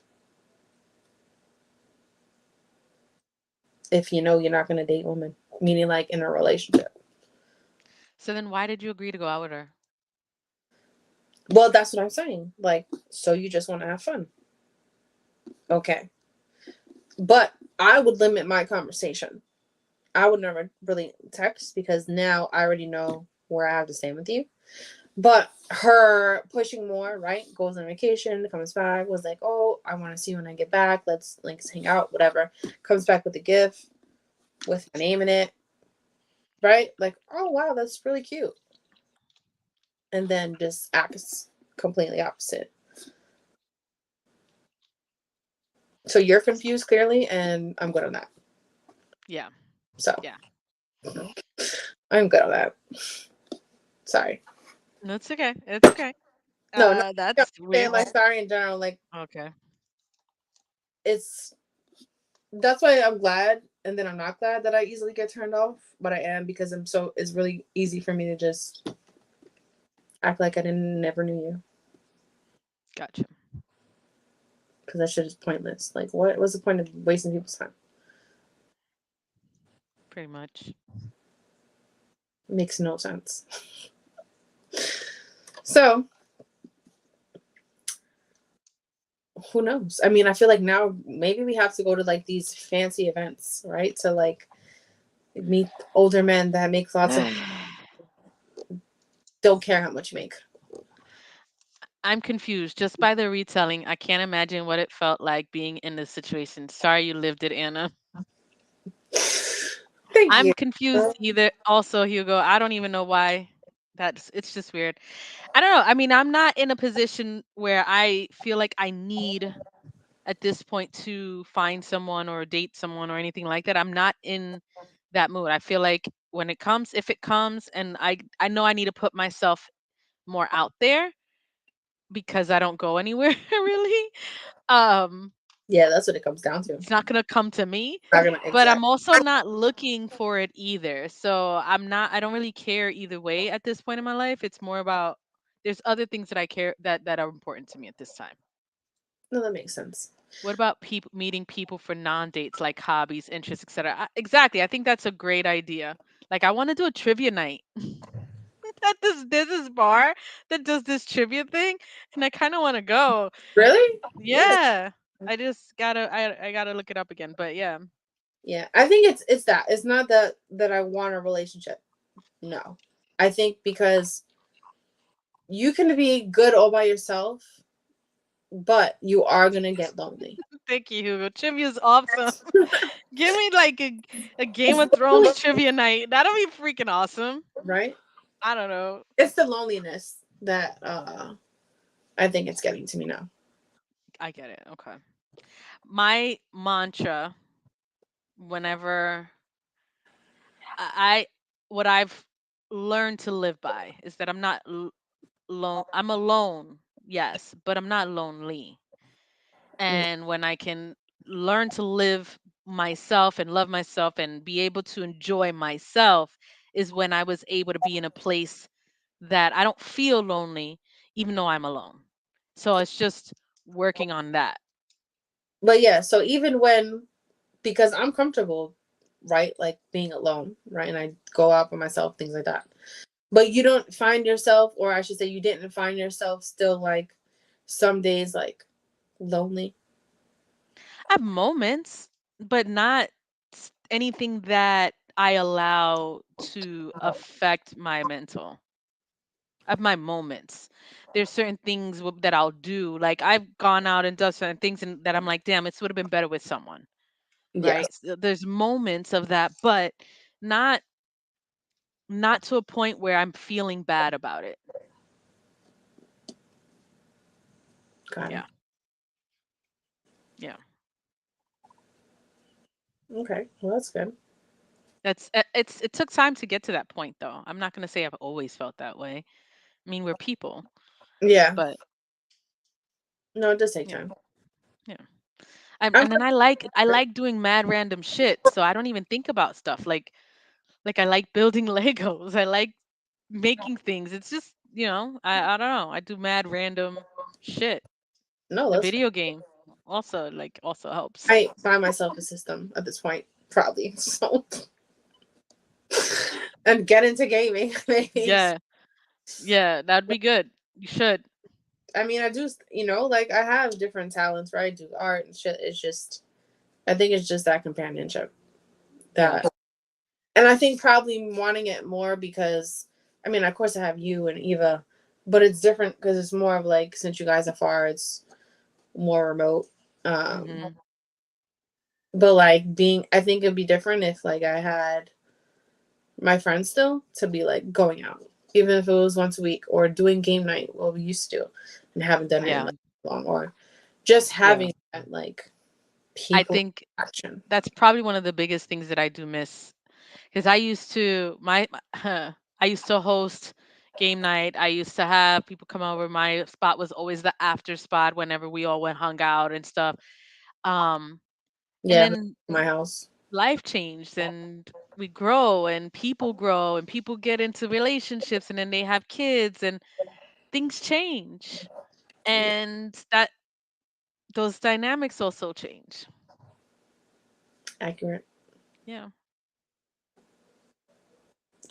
If you know you're not gonna date women. Meaning like in a relationship. So then why did you agree to go out with her? Well, that's what I'm saying. Like, so you just want to have fun. Okay. But I would limit my conversation. I would never really text because now I already know where I have to stand with you. But her pushing more, right? Goes on vacation, comes back, was like, oh, I want to see you when I get back. Let's hang out, whatever. Comes back with a gift with my name in it, right? Like, oh wow, that's really cute. And then just acts completely opposite. So you're confused clearly, and I'm good on that. Yeah. So Yeah. I'm good on that. Sorry. No, it's okay. It's okay. No, not I'm That's saying weird. like sorry in general. Like Okay. it's that's why I'm glad, and then I'm not glad that I easily get turned off, but I am because it's really easy for me to just act like I didn't never knew you Gotcha. because that shit is pointless. Like, what was the point of wasting people's time? Pretty much. It makes no sense. So, who knows? I mean, I feel like now maybe we have to go to like these fancy events, right? To like meet older men that make lots of don't care how much you make. I'm confused just by the retelling. I can't imagine what it felt like being in this situation. Sorry you lived it, Anna. Thank I'm you. confused either. Also, Hugo, I don't even know why. That's it's just weird. I don't know. I mean, I'm not in a position where I feel like I need at this point to find someone or date someone or anything like that. I'm not in that mood. I feel like when it comes, if it comes, and I know I need to put myself more out there because I don't go anywhere really. Um, Yeah, that's what it comes down to. it's not gonna come to me, Not gonna but I'm exact. also not looking for it either. So I'm not. I don't really care either way at this point in my life. It's more about there's other things that I care that are important to me at this time. No, that makes sense. What about people meeting people for non-dates like hobbies, interests, etc.? Exactly. I think that's a great idea. Like I want to do a trivia night at this bar that does this trivia thing, and I kind of want to go. Really? Yeah. Yeah. I just gotta I gotta look it up again. But yeah. Yeah. I think it's that. It's not that I want a relationship. No. I think because you can be good all by yourself, but you are gonna get lonely. Thank you, Hugo. Trivia is awesome. Give me like a Game of Thrones trivia night. That'll be freaking awesome. Right? I don't know. It's the loneliness that I think it's getting to me now. I get it. Okay. My mantra whenever I what I've learned to live by is that I'm not alone. I'm alone, yes, but I'm not lonely. Mm. And when I can learn to live myself and love myself and be able to enjoy myself is when I was able to be in a place that I don't feel lonely even though I'm alone. So it's just working on that. But yeah, so even when because I'm comfortable, right? Like being alone, right? And I go out by myself, things like that. But you don't find yourself, or I should say, you didn't find yourself still like some days like lonely. I have moments, but not anything that I allow to affect my mental of my moments. There's certain things that I'll do. Like I've gone out and done certain things and that I'm like, damn, it would have been better with someone, Yes. right? So there's moments of that, but not not to a point where I'm feeling bad about it. Got it. Yeah. Yeah. Okay. Well, that's good. It took time to get to that point though. I'm not going to say I've always felt that way. I mean, we're people, Yeah. but No, it does take yeah. time. Yeah. I'm And then I like doing mad random shit, so I don't even think about stuff like I like building Legos. I like making things. It's just, I don't know. I do mad random shit. no, A that's fine. video game also helps. I buy myself a system at this point, probably. So and get into gaming. Maybe. Yeah. Yeah, that'd be good. You should. I mean, I do. Like I have different talents, right? I do art and shit. It's just, I think it's just that companionship Yeah. that, and I think probably wanting it more because, I mean, of course I have you and Eva, but it's different because it's more of like since you guys are far, it's more remote. Um, Mhm. but like I think it'd be different if like I had my friends still to be like going out, even if it was once a week or doing game night, what we used to do, and haven't done it in Yeah. like long, or just Yeah. having that like I people think action. that's probably one of the biggest things that I do miss because I used to I used to host game night. I used to have people come over. My spot was always the after spot whenever we all went hung out and stuff. Um, and Yeah, then my house. life changed and we grow and people get into relationships and then they have kids and things change. Yeah, And that those dynamics also change. accurate. Yeah.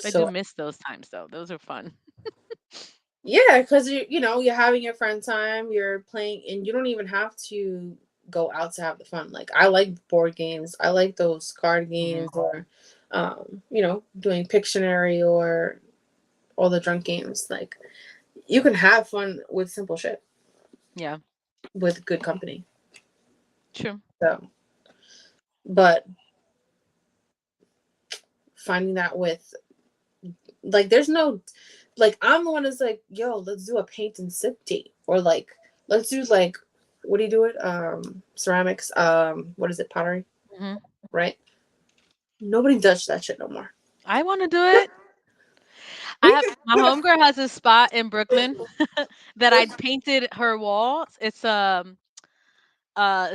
I do So miss those times though. Those are fun. yeah, because you're having your friend time, you're playing, and you don't even have to go out to have the fun. Like I like board games, I like those card Hmm. games, or doing Pictionary or all the drunk games. Like you can have fun with simple shit Yeah. with good company. True. So, but finding that with like, there's no like I'm the one that's like, yo, let's do a paint and sip date, or like let's do like what do you do it? Ceramics. What is it? Pottery, Hmm. right? Nobody does that shit no more. I want to do it. I We have my could. homegirl has a spot in Brooklyn that I painted her walls. It's a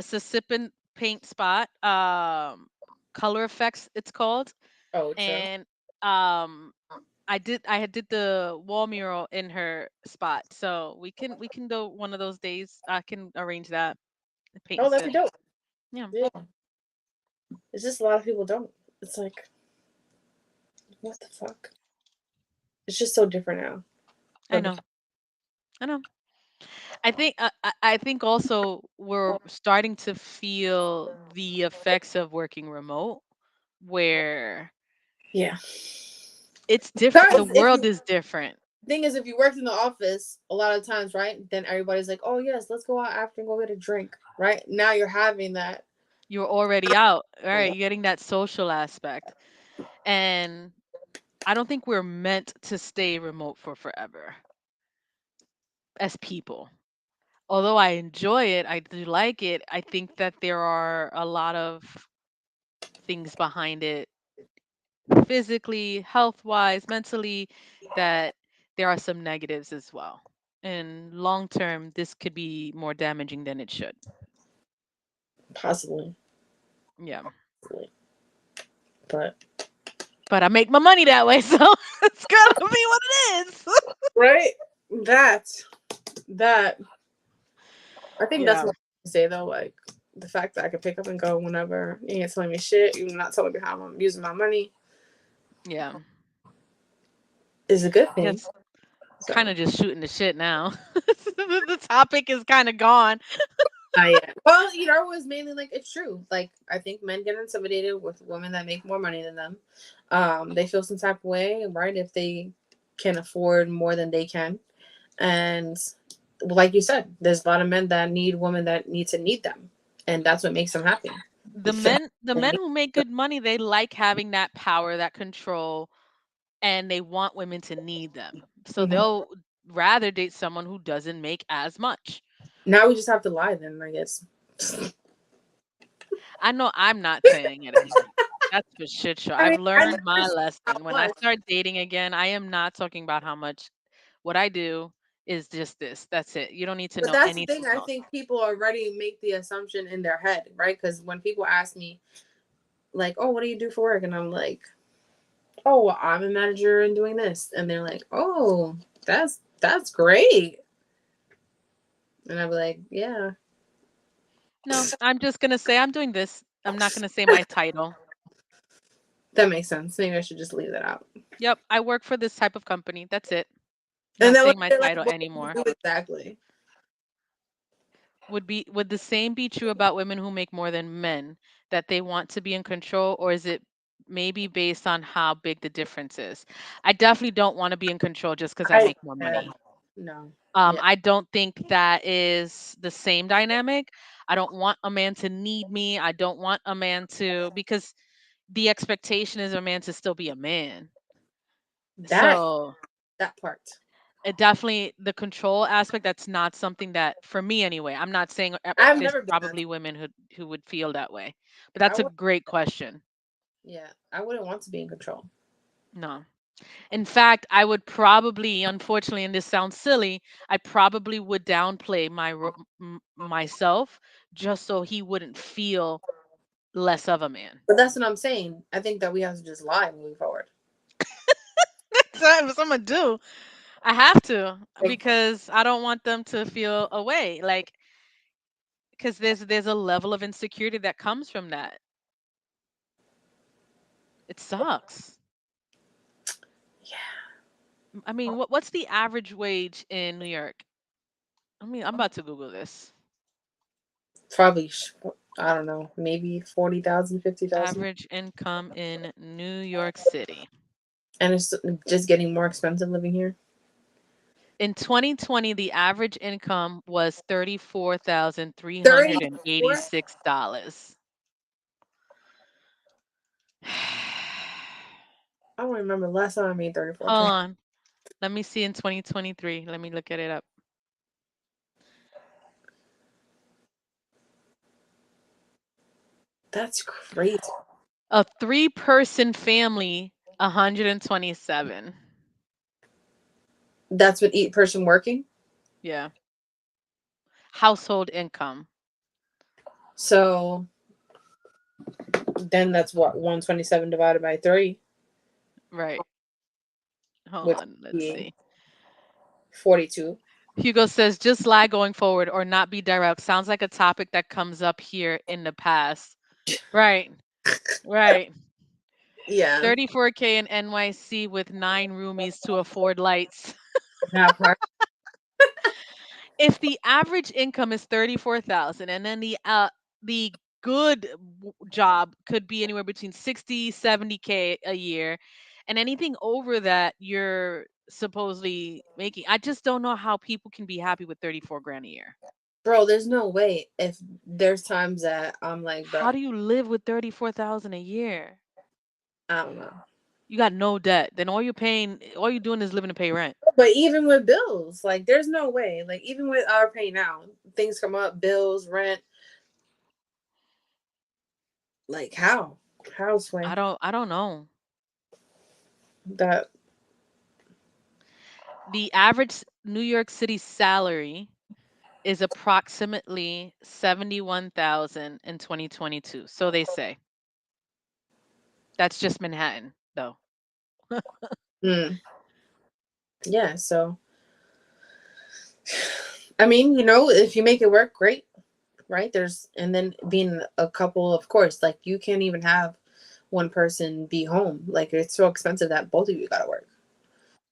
sip and paint spot. Color effects it's called. Oh, true. And um I had did the wall mural in her spot. So we can do one of those days. I can arrange that. Paint Oh, and that'd be sip. dope. Yeah. Yeah, it's just a lot of people don't. It's like, what the fuck? It's just so different now. I But know. I know. I think also we're starting to feel the effects of working remote where yeah, it's different. The because if world you is different. thing is, if you worked in the office a lot of times, right, then everybody's like, oh yes, let's go out after and go get a drink, right? Now you're having that. You're already out. All right, you're getting that social aspect. And I don't think we're meant to stay remote for forever as people. Although I enjoy it, I do like it. I think that there are a lot of things behind it physically, health wise, mentally, that there are some negatives as well. And long term, this could be more damaging than it should. Possibly, Yeah. but But I make my money that way, so it's gonna be what it is. right, that that I think that's Yeah. what I say though. Like the fact that I can pick up and go whenever, you ain't telling me shit, you're not telling me how I'm using my money, Yeah. is a good I thing. guess kind So of just shooting the shit now. The topic is kind of gone. Well, it was mainly like it's true. Like I think men get intimidated with women that make more money than them. They feel some type of way, right, if they can afford more than they can. And like you said, there's a lot of men that need women that need them, and that's what makes them happy. The men who make good money, they like having that power, that control, and they want women to need them. So Mhm. they'll rather date someone who doesn't make as much. Now we just have to lie, then I guess. I know I'm not saying it anymore. That's for shit show. I I've mean, I learned never my said how lesson. When I much, start dating again, I am not talking about how much. What I do is just this. That's it. You don't need to but know that's the anything thing. I else. think people already make the assumption in their head, right? Because when people ask me, like, "Oh, what do you do for work?" and I'm like, "Oh, well, I'm a manager and doing this," and they're like, "Oh, that's great," and I'd be like, "Yeah, No, I'm just gonna say I'm doing this. I'm not gonna say my title. that makes sense. Maybe I should just leave that out." Yep, I work for this type of company. That's it. And Not then when saying my they're like, title "What do you anymore. do exactly?" Would the same be true about women who make more than men, that they want to be in control, or is it maybe based on how big the difference is? I definitely don't want to be in control just because I I make more yeah, money. no, yeah, I don't think that is the same dynamic. I don't want a man to need me. I don't want a man to, because the expectation is a man to still be a man. that So that part. it definitely, the control aspect, that's not something that, for me anyway. I'm not saying I've there's never been that. probably women who would feel that way, but I that's a would, great question. yeah, I wouldn't want to be in control. No. In fact, I would probably, unfortunately, and this sounds silly, I probably would downplay myself just so he wouldn't feel less of a man. But that's what I'm saying. I think that we have to just lie moving forward. That's what I'm gonna do. I have to, Like because I don't want them to feel away. Like, because there's a level of insecurity that comes from that. It sucks. I mean, what's the average wage in New York? I mean, I'm about to Google this. probably, I don't know, maybe 40,000, 50,000, Average income in New York City. and it's just getting more expensive living here. In 2020, the average income was $34. $34,386. I don't remember the last time I made Hold 34K. on. Let me see in 2023. Let me look at it up. That's crazy. A three-person family, 127. That's with each person working. Yeah. Household income. So then that's what 127 divided by 3, Right. Hold which on. would Let's be see. 42. Hugo says, just lie going forward or not be direct. Sounds like a topic that comes up here in the past. Right. Right. Yeah, 34K in NYC with 9 roomies to afford lights. that part. If the average income is 34,000, and then the good job could be anywhere between 60, 70K a year, and anything over that you're supposedly making. I just don't know how people can be happy with 34 grand a year. Bro, there's no way. If there's times that I'm like, How bro, do you live with 34,000 a year? I don't know. You got no debt. Then all you're doing is living to pay rent. But even with bills, like there's no way. Like even with our pay now, things come up, bills, rent. Like how? How I sway don't I don't know. that? The average New York City salary is approximately 71,000 in 2022. So they say. That's just Manhattan, though. Hmm. Yeah. So I mean, if you make it work, great, right? There's and then being a couple, of course, like you can't even have one person be home. Like it's so expensive that both of you gotta work.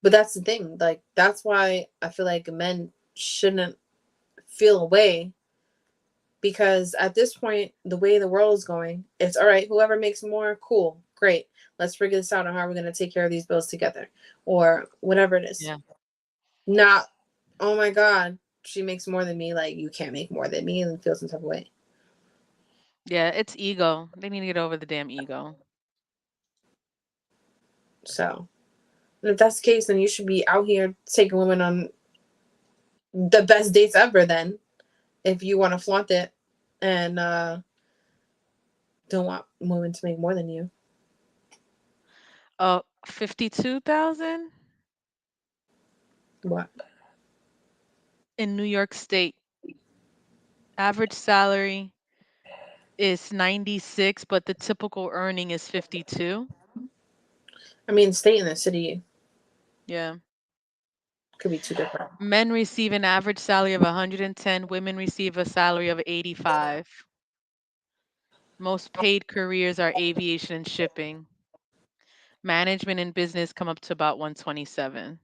But that's the thing. Like that's why I feel like men shouldn't feel away because at this point, the way the world is going, it's all right. Whoever makes more, cool, great. Let's figure this out on how we're going to take care of these bills together, or whatever it is. Yeah. Not, oh my God, she makes more than me. Like, you can't make more than me, and feel some type of way. Yeah, it's ego. They need to get over the damn ego. So, and if that's the case, then you should be out here taking women on the best dates ever. Then, if you want to flaunt it and don't want women to make more than you. 52,000 What? in New York State. Average salary is 96, but the typical earning is 52. I mean, state and the city Yeah. could be two different. Men receive an average salary of 110, women receive a salary of 85. Most paid careers are aviation and shipping. Management and business come up to about 127.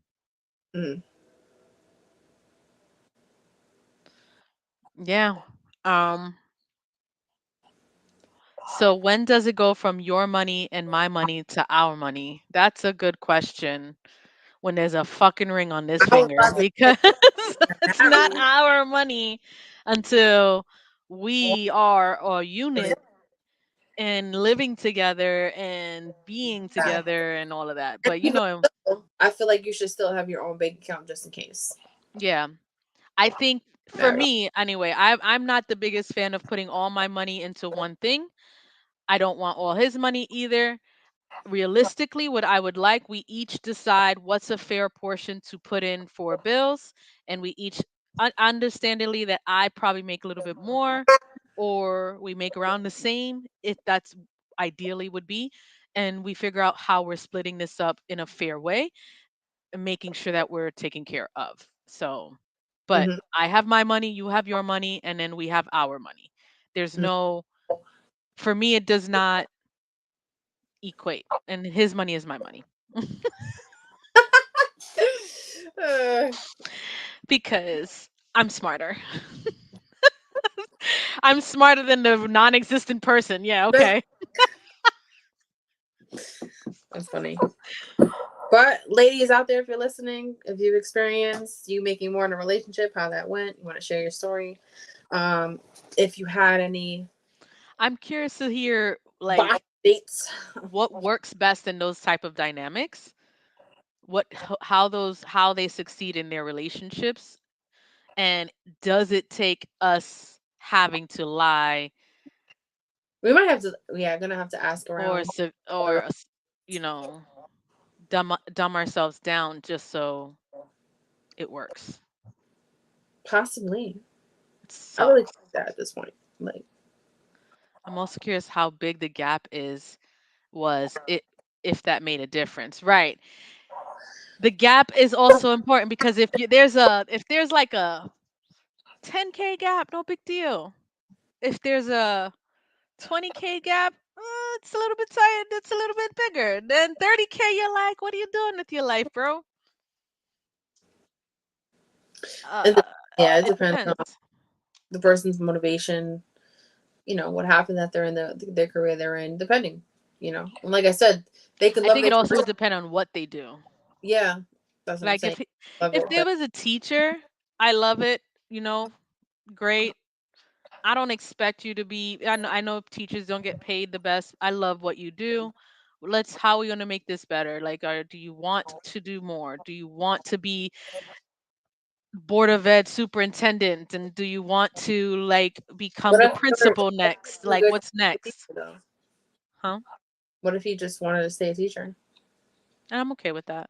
Mm. Yeah. Um so when does it go from your money and my money to our money? That's a good question. When there's a fucking ring on this I was finger, about to because it's not not really. our money until we are a unit and living together and being Yeah. together and all of that. And But even though, I feel like you should still have your own bank account just in case. yeah, I think for Matter. me anyway, I'm not the biggest fan of putting all my money into one thing. I don't want all his money either. Realistically, what I would like, we each decide what's a fair portion to put in for bills, and we each understandingly that I probably make a little bit more, or we make around the same, if that's ideally would be, and we figure out how we're splitting this up in a fair way and making sure that we're taken care of. So, but Mm-hmm. I have my money, you have your money, and then we have our money. There's no, for me, it does not equate, and his money is my money. Uh, Because I'm smarter. I'm smarter than the non-existent person. Yeah, okay. that's funny. But ladies out there, if you're listening, if you've experienced you making more in a relationship, how that went, you want to share your story. Um, if you had any I'm curious to hear bot like dates. what works best in those type of dynamics. How those how they succeed in their relationships, and does it take us having to lie We might have to, yeah, gonna have to ask or around. you know, dumb ourselves down just so it works. Possibly. It I really sucks. think that at this point. Like, I'm also curious how big the gap is was it if that made a difference. Right. The gap is also important because if there's like a 10K gap, no big deal. If there's a 20K gap, it's a little bit tight, it's a little bit bigger. Then 30K, you're like, what are you doing with your life, bro? it, Uh, yeah, it it depends on depends. the person's motivation. You know what happened that they're in their career they're in, depending. You know, and like I said, they could I love think their it also career. would depend on what they do. Yeah, that's what I'm Like saying. Love if it, there but was a teacher, I love it, you know, great. I don't expect you to be. I know teachers don't get paid the best. I love what you do. How are we going to make this better? Like, do you want to do more? Do you want to be board of ed superintendent? And do you want to like become what the if you're principal next? really Like, good what's next? teacher though? Huh? What if he just wanted to stay a teacher? And I'm okay with that.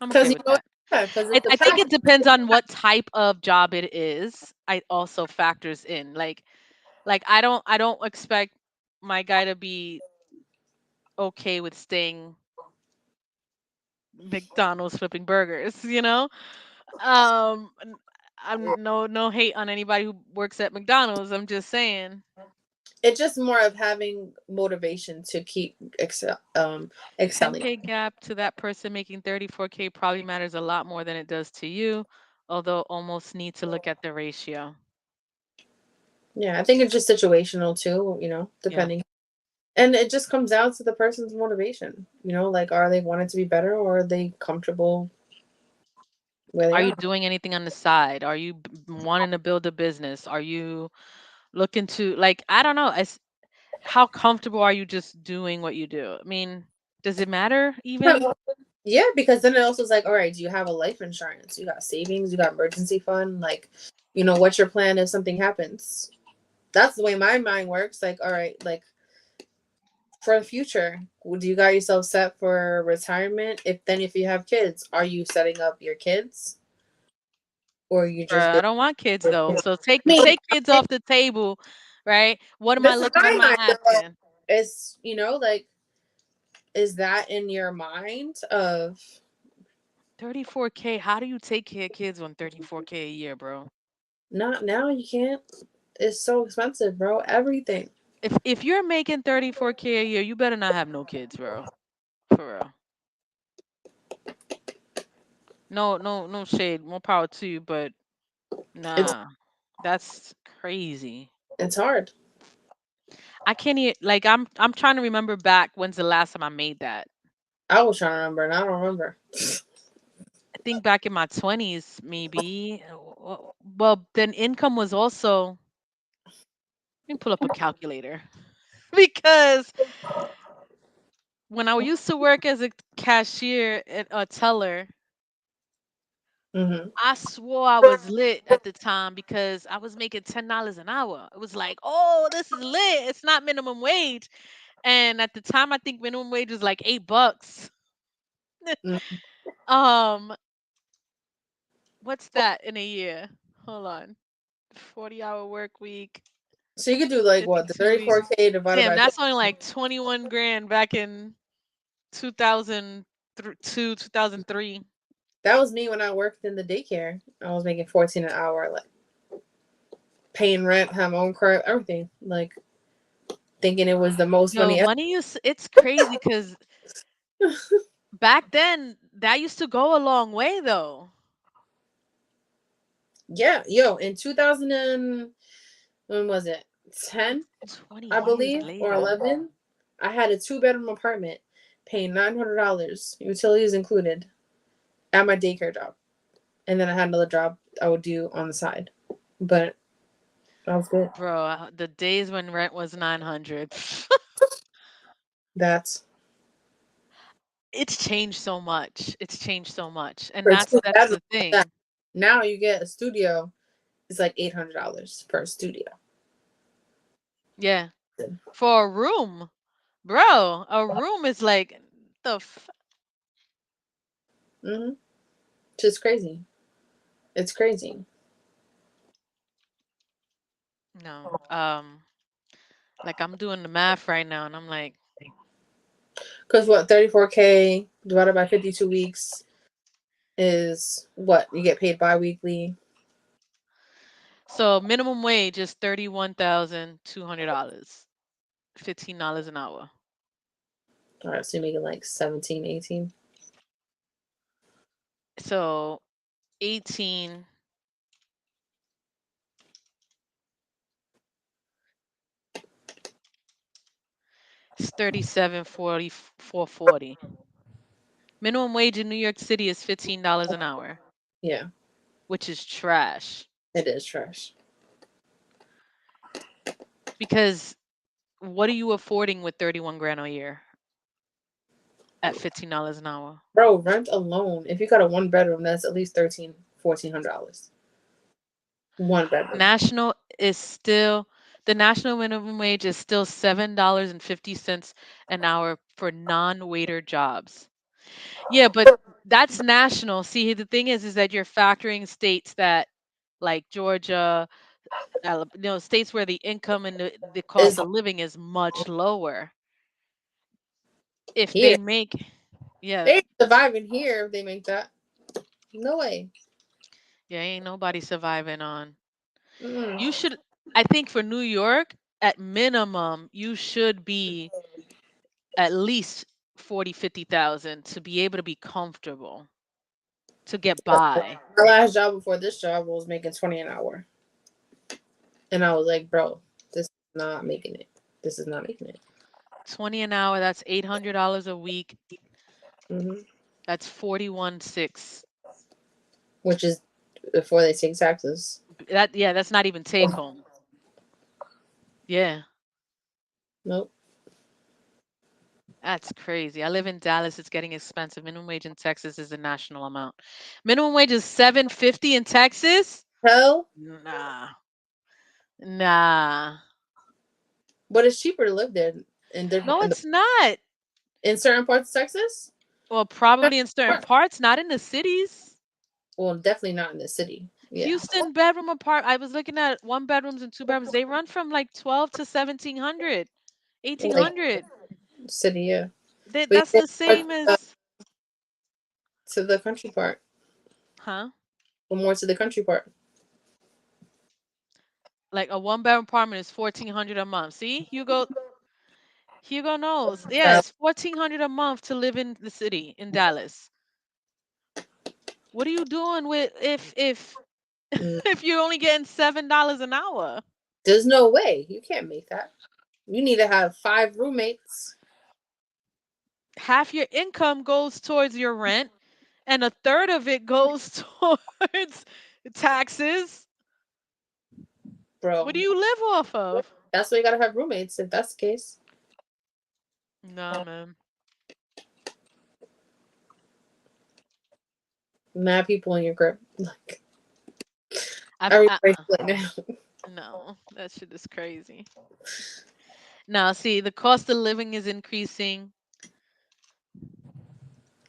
I'm Because okay you with know, that. yeah, because it's the I think passion. it depends on what type of job it is. I also factors in like I don't expect my guy to be okay with staying McDonald's flipping burgers, you know? I'm no hate on anybody who works at McDonald's. I'm just saying It's just more of having motivation to keep excelling. 10K gap to that person making 34K probably matters a lot more than it does to you, although almost need to look at the ratio. Yeah, I think it's just situational too, Yeah. depending. And it just comes down to the person's motivation. Like, are they wanting to be better, or are they comfortable where they Are you are? doing anything on the side? Are you wanting to build a business? Are you looking to, like, I don't know, how comfortable are you just doing what you do? I mean, does it matter even? Yeah, because then it also is like, all right, do you have a life insurance? You got savings, you got emergency fund, like, what's your plan if something happens? That's the way my mind works. Like, all right, like for the future, do you got yourself set for retirement? If you have kids, are you setting up your kids, or are you just Bruh, I good? don't want kids I though. So mean, take kids off the table, right? What am I this is looking? What my am I mind though. asking? It's like, is that in your mind of 34K. How do you take care of kids on 34K a year, bro? not now? You can't. It's so expensive, bro. Everything. If you're making 34K a year, you better not have no kids, bro. For real. No, no, no shade. More power to you, but It's nah. That's crazy. it's hard. I can't even, like, I'm trying to remember back when's the last time I made that. I was trying to remember, and I don't remember. I think back in my 20s, maybe. Well, then income was also, let me pull up a calculator. Because when I used to work as a cashier at a teller, Hmm. I swore I was lit at the time because I was making $10 an hour. It was like, oh, this is lit. It's not minimum wage. And at the time, I think minimum wage was like $8. Um, what's that in a year? Hold on. 40-hour work week, So you could do like what, the 52 weeks. 34K divided Damn, by that's only like 21 grand back in 2002, 2003. that was me when I worked in the daycare. I was making 14 an hour, like paying rent, have my own car, everything. Like thinking it was the most Yo, money ever. money is, it's crazy because back then that used to go a long way though. Yeah, yo, in 2000 and when was it? 10, 20 I years believe, or later. 11. I had a two-bedroom apartment, paying $900, utilities included, at my daycare job, and then I had another job I would do on the side. But that was good. Bro, the days when rent was 900. That's It's changed so much. It's changed so much. And for that's two that's bedrooms. the That thing. now you get a studio. It's like $800 per studio. Yeah. For a room. Bro, a room is like Mm-hmm. Just crazy. It's crazy. no. Like I'm doing the math right now and I'm like, Because what, 34K divided by 52 weeks is what? You get paid bi weekly. so minimum wage is $31,200. $15 an hour. All right, so you're making like 17, 18. So 18 is 37.40 Minimum wage in New York City is $15 an hour, Yeah, which is trash it is trash. because what are you affording with 31 grand a year at $15 an hour? Bro, rent alone, if you got a one bedroom, that's at least 13, $1,400. One bedroom. National is still the national minimum wage is still $7.50 an hour for non-waiter jobs. Yeah, but that's national. See, the thing is that you're factoring states that like Georgia, states where the income and the cost Is of living is much lower. If they here. make, yeah, They ain't surviving here if they make that. No way. yeah, ain't nobody surviving on. Mm-mm. You should, I think for New York, at minimum, you should be at least 40, 50,000 to be able to be comfortable, to get by. My last job before this job was making 20 an hour. And I was like, bro, this is not making it. This is not making it. 20 an hour, that's $800 a week. Hmm. That's 41.6. Which is before they take taxes. That yeah, that's not even take home. Yeah, Nope. that's crazy. I live in Dallas. It's getting expensive. Minimum wage in Texas is the national amount. Minimum wage is 7.50 in Texas? Hell, Nah. Nah. but it's cheaper to live there in No, different it's not. in certain parts of Texas. Well, probably in certain parts, not in the cities. Well, definitely not in the city. Yeah, Houston bedroom apart. I was looking at one bedrooms and two bedrooms. They run from like 12 to 1700, like 1800. city. Yeah, but you That's think the same as, to the country part, huh? or more to the country part. Like a one bedroom apartment is 1400 a month. See, Hugo knows. Yeah, That, it's 1400 a month to live in the city in Dallas. What are you doing with if mm, if you're only getting $7 an hour? there's no way you can't make that. You need to have 5 roommates, Half your income goes towards your rent, and a third of it goes towards taxes. What bro. do you live off of? That's why you gotta have roommates. If that's the case, Nah, man. mad people in your grip, like I've everybody's split now. no, that shit is crazy. Now, see, the cost of living is increasing.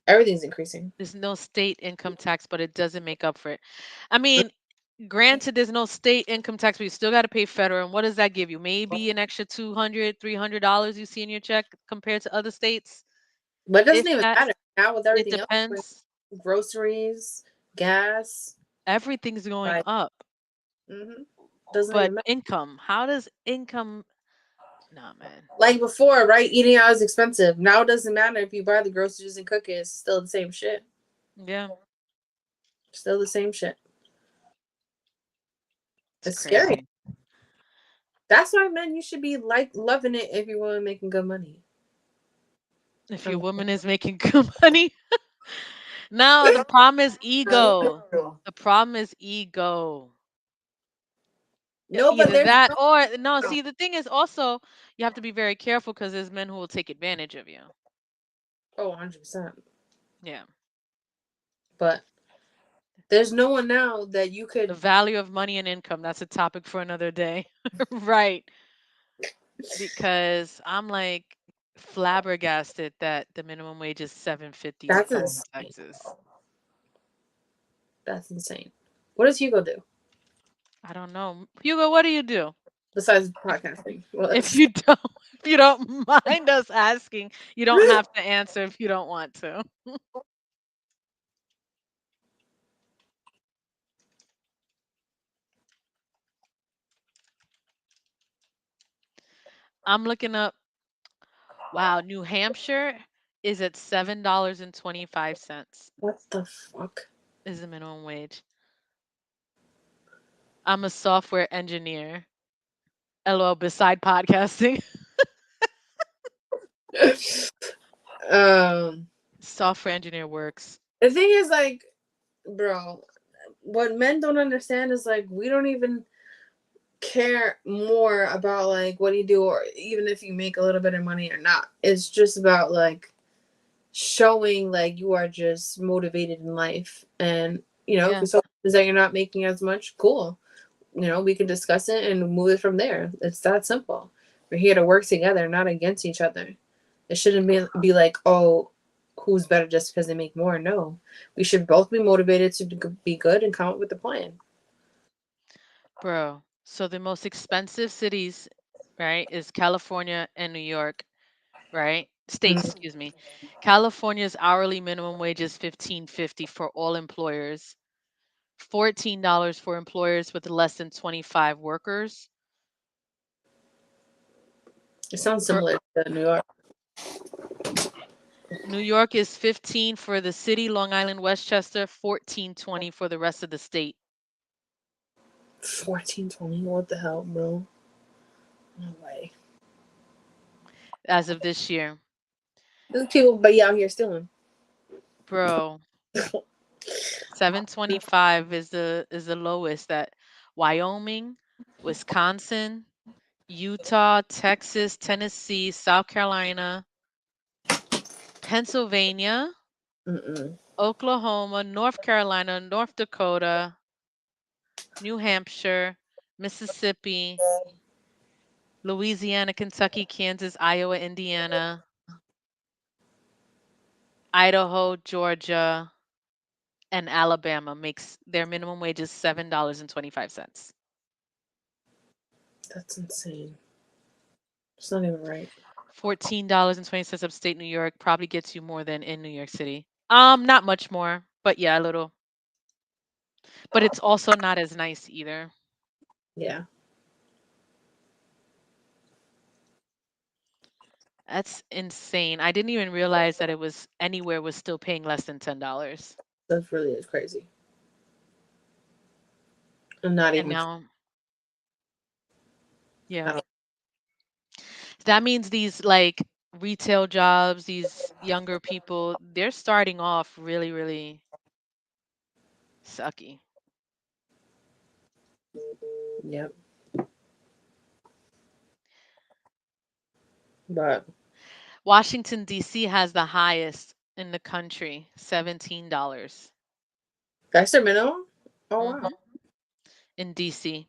Everything's increasing. There's no state income tax, but it doesn't make up for it. I mean, granted, there's no state income tax, but you still got to pay federal. And what does that give you? Maybe an extra $200, $300 you see in your check compared to other states. But it doesn't If even that, matter now with it everything else, with depends. groceries, gas, Everything's going like, up. doesn't But even matter. income, how does income? Nah, man. Like before, right? Eating out is expensive. Now it doesn't matter if you buy the groceries and cook it. It's still the same shit. Yeah, Still the same shit. it's It's scary. crazy. That's why, man, you should be like loving it if you're woman making good money. If your I'm woman is making good money, no, the problem is ego. The problem is ego. no, but Either there's that or no. See, the thing is also you have to be very careful because there's men who will take advantage of you. oh 100%. Yeah, But there's no one now that you the could. value of money and income. That's a topic for another day, right? Because I'm like flabbergasted that the minimum wage is 7.50 in That's fucking insane. Texas. That's insane. What does Hugo do I don't know, Hugo. What do you do? besides If podcasting? if you don't if you don't mind us asking, you don't have to answer if you don't want to. I'm looking up. Wow, New Hampshire is at $7.25 What the fuck? is the minimum wage. I'm a software engineer. LOL beside podcasting. um, Software engineer works. the thing is, like, bro, what men don't understand is like we don't even care more about like what you do or even if you make a little bit of money or not. It's just about like showing like you are just motivated in life and if Yeah, you saw that you're not making as much, cool. We can discuss it and move it from there. It's that simple. We're here to work together, not against each other. It shouldn't be like, oh, who's better just because they make more. No, we should both be motivated to be good and come up with a plan. bro. So the most expensive cities, right, is California and New York, right? States, Mhm. excuse me. California's hourly minimum wage is 15.50 for all employers. $14 for employers with less than 25 workers. It sounds For similar to New York. New York is 15 for the city, Long Island, Westchester, 14.20 for the rest of the state. 1420. What the hell, bro? No way. as of this year. There's people but out here stealing. Bro, 725 is the lowest that Wyoming, Wisconsin, Utah, Texas, Tennessee, South Carolina, Pennsylvania, Mm-mm. Oklahoma, North Carolina, North Dakota, New Hampshire, Mississippi, Louisiana, Kentucky, Kansas, Iowa, Indiana, Idaho, Georgia, and Alabama makes their minimum wage is $7.25. That's insane. It's not even right. $14.20 upstate New York probably gets you more than in New York City. Not much more, but yeah, a little. But it's also not as nice either. Yeah, That's insane. I didn't even realize that it was anywhere was still paying less than $10. that really is crazy. I'm not And even. now, I yeah. don't, That means these like retail jobs, these younger people, they're starting off really, really sucky. yep. But Washington, D.C. has the highest in the country, $17. that's their minimum. Oh wow. Hmm. In D.C.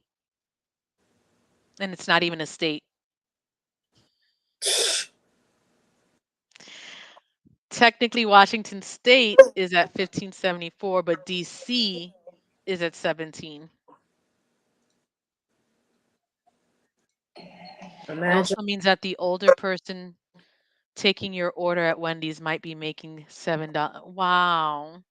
And it's not even a state. Technically, Washington State is at 1574, but DC is at 17. It Imagine. also means that the older person taking your order at Wendy's might be making $7. Wow.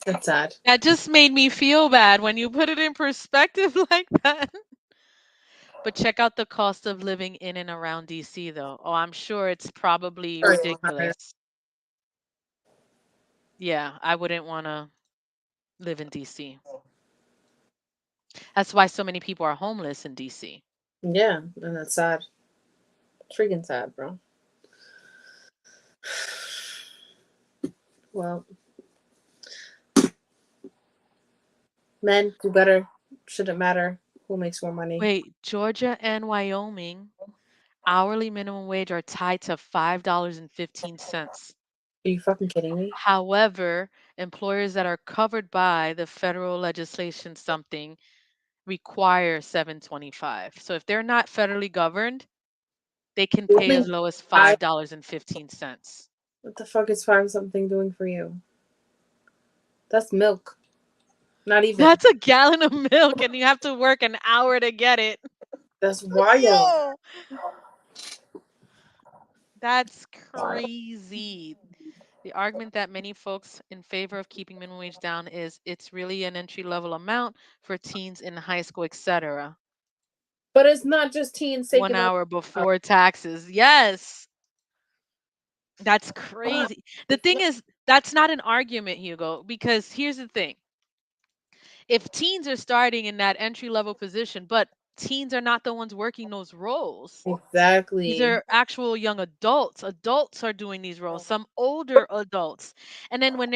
That's sad. That just made me feel bad when you put it in perspective like that. But check out the cost of living in and around DC though. Oh, I'm sure it's probably Or even higher. ridiculous. Yeah, I wouldn't want to live in DC. That's why so many people are homeless in DC. Yeah, and that's sad. Freaking sad, bro. Well, men do better. Shouldn't matter who makes more money. Wait, Georgia and Wyoming hourly minimum wage are tied to $5.15. Are you fucking kidding me? However, employers that are covered by the federal legislation something require 725. So if they're not federally governed, they can pay as Only low as five. $5.15. What the fuck is five something doing for you? That's milk. Not even. That's a gallon of milk and you have to work an hour to get it. That's wild. Yo, that's Wild. crazy. The argument that many folks in favor of keeping minimum wage down is it's really an entry level amount for teens in high school, etc. But it's not just teens One taking over. hour before taxes. Yes, that's crazy. The thing is, that's not an argument, Hugo, because here's the thing. If teens are starting in that entry level position, but teens are not the ones working those roles, these Exactly. are actual young adults. Adults are doing these roles, some older adults. And then when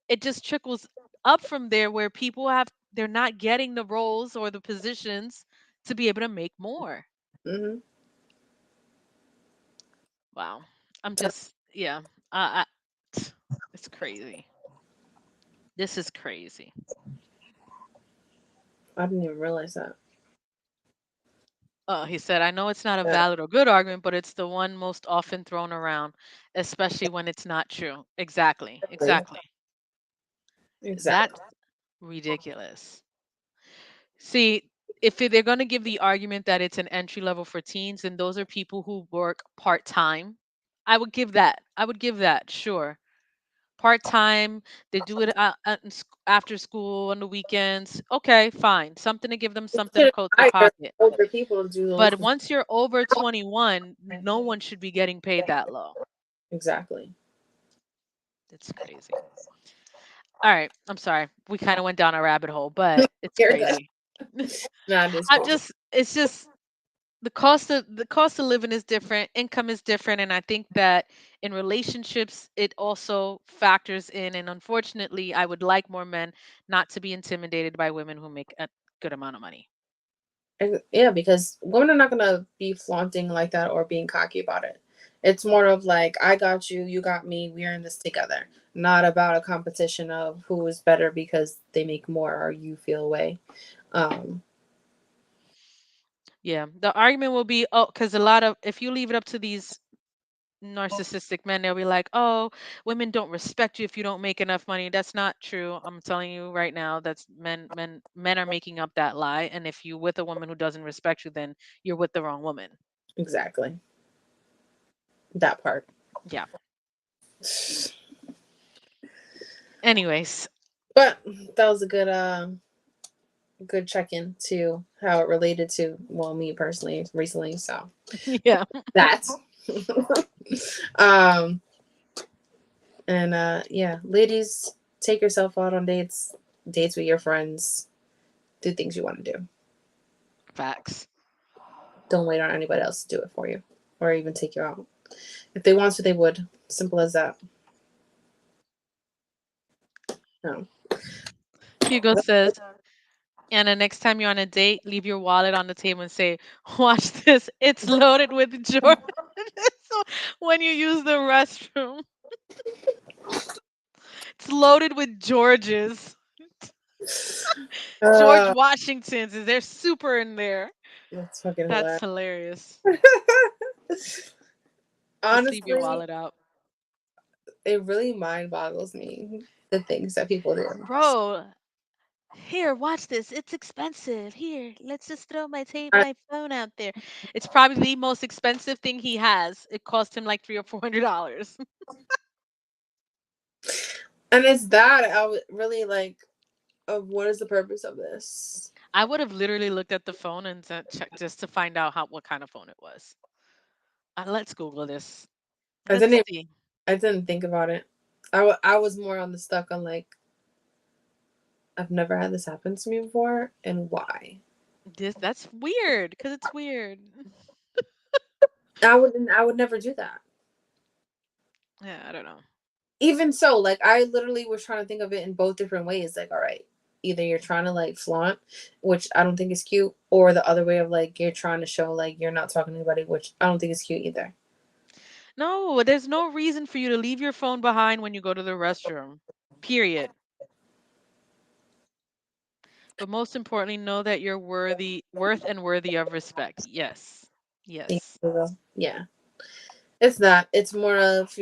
it just trickles up from there where people they're not getting the roles or the positions to be able to make more. Hmm. Wow. I'm just, yeah. I, it's crazy. This is crazy. I didn't even realize that. He said, I know it's not a Yeah, valid or good argument, but it's the one most often thrown around, especially when it's not true. Exactly. exactly. Exactly. Exactly. That's ridiculous. See, if they're going to give the argument that it's an entry level for teens, then those are people who work part time. I would give that. I would give that, sure. Part time, they do it after school on the weekends. Okay, fine. Something to give them It's something to kidding. coat their I hear pocket. older people do those. But once you're over 21, no one should be getting paid that low. Exactly. It's crazy. All right, I'm sorry. We kind of went down a rabbit hole, but it's You're good. crazy. Nah, this I'm cool. just it's just the cost of living is different, income is different, and I think that in relationships it also factors in, and unfortunately I would like more men not to be intimidated by women who make a good amount of money. Yeah, because women are not gonna be flaunting like that or being cocky about it. It's more of like, I got you, you got me, we're in this together. Not about a competition of who is better because they make more or you feel away. Um, Yeah, the argument will be, oh, because a lot of, if you leave it up to these narcissistic men, they'll be like, oh, women don't respect you if you don't make enough money. That's not true. I'm telling you right now, that's men are making up that lie, and if you with a woman who doesn't respect you, then you're with the wrong woman. exactly. That part. Yeah. Anyways. But that was a good check in to how it related to, well, me personally recently. So Yeah. that. um and yeah, ladies, take yourself out on dates with your friends, do things you want to do. Facts. Don't wait on anybody else to do it for you or even take you out. If they want to, they would. Simple as that. No. Hugo says, Anna, next time you're on a date, leave your wallet on the table and say, watch this. It's loaded with Jordan. So when you use the restroom, it's loaded with Georges. George Uh, Washington's. They're super in there. that's fucking That's hilarious. hilarious. Just leave your Honestly, wallet out. it really mind boggles me the things that people do. Bro, here, watch this. It's expensive. Here, let's just throw I, my phone out there. It's probably the most expensive thing he has. It cost him like $300 or $400. and it's that I would really like. Of what is the purpose of this? I would have literally looked at the phone and checked just to find out how what kind of phone it was. Let's Google this. I Let's didn't. see. I didn't think about it. I was more on the stuck on like, I've never had this happen to me before, and why? That's weird because it's weird. I would never do that. Yeah, I don't know. Even so, like I literally was trying to think of it in both different ways. Like, all right, either you're trying to like flaunt, which I don't think is cute, or the other way of like you're trying to show like you're not talking to anybody, which I don't think is cute either. No, there's no reason for you to leave your phone behind when you go to the restroom. Period. But most importantly, know that you're worth and worthy of respect. Yes. Yes. Yeah, it's not. It's more of,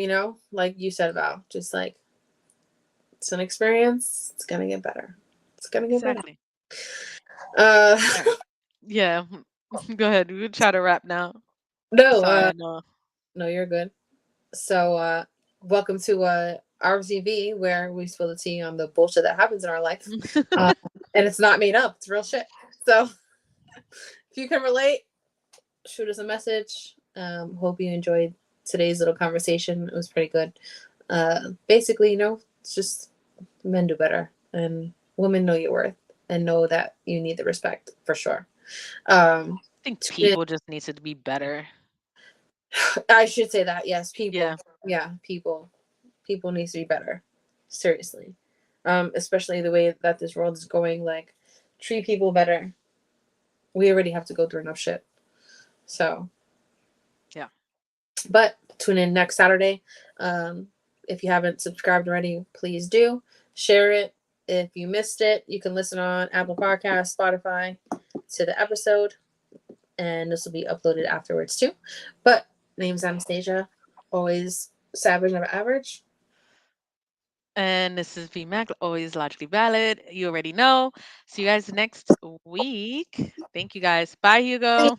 like you said about just like it's an experience. It's gonna get better. It's gonna get better. Exactly. Uh, All right. Yeah. Go ahead. We can try to wrap now. no, Sorry, I know. no, you're good. So, welcome to RTV, where we spill the tea on the bullshit that happens in our life, uh, and it's not made up; it's real shit. So, if you can relate, shoot us a message. Hope you enjoyed today's little conversation. It was pretty good. Basically, it's just men do better, and women know your worth and know that you need the respect for sure. I think Tune in. people just need to be better. I should say that, yes, people. Yeah. Yeah, people needs to be better. Seriously. Especially the way that this world is going, like treat people better. We already have to go through enough shit. So, Yeah. but tune in next Saturday. If you haven't subscribed already, please do. Share it. If you missed it, you can listen on Apple Podcasts, Spotify to the episode, and this will be uploaded afterwards too. But name's Anastasia, always savage, never average. And this is VMAC, always logically valid. You already know. See you guys next week. Thank you guys. Bye, Hugo.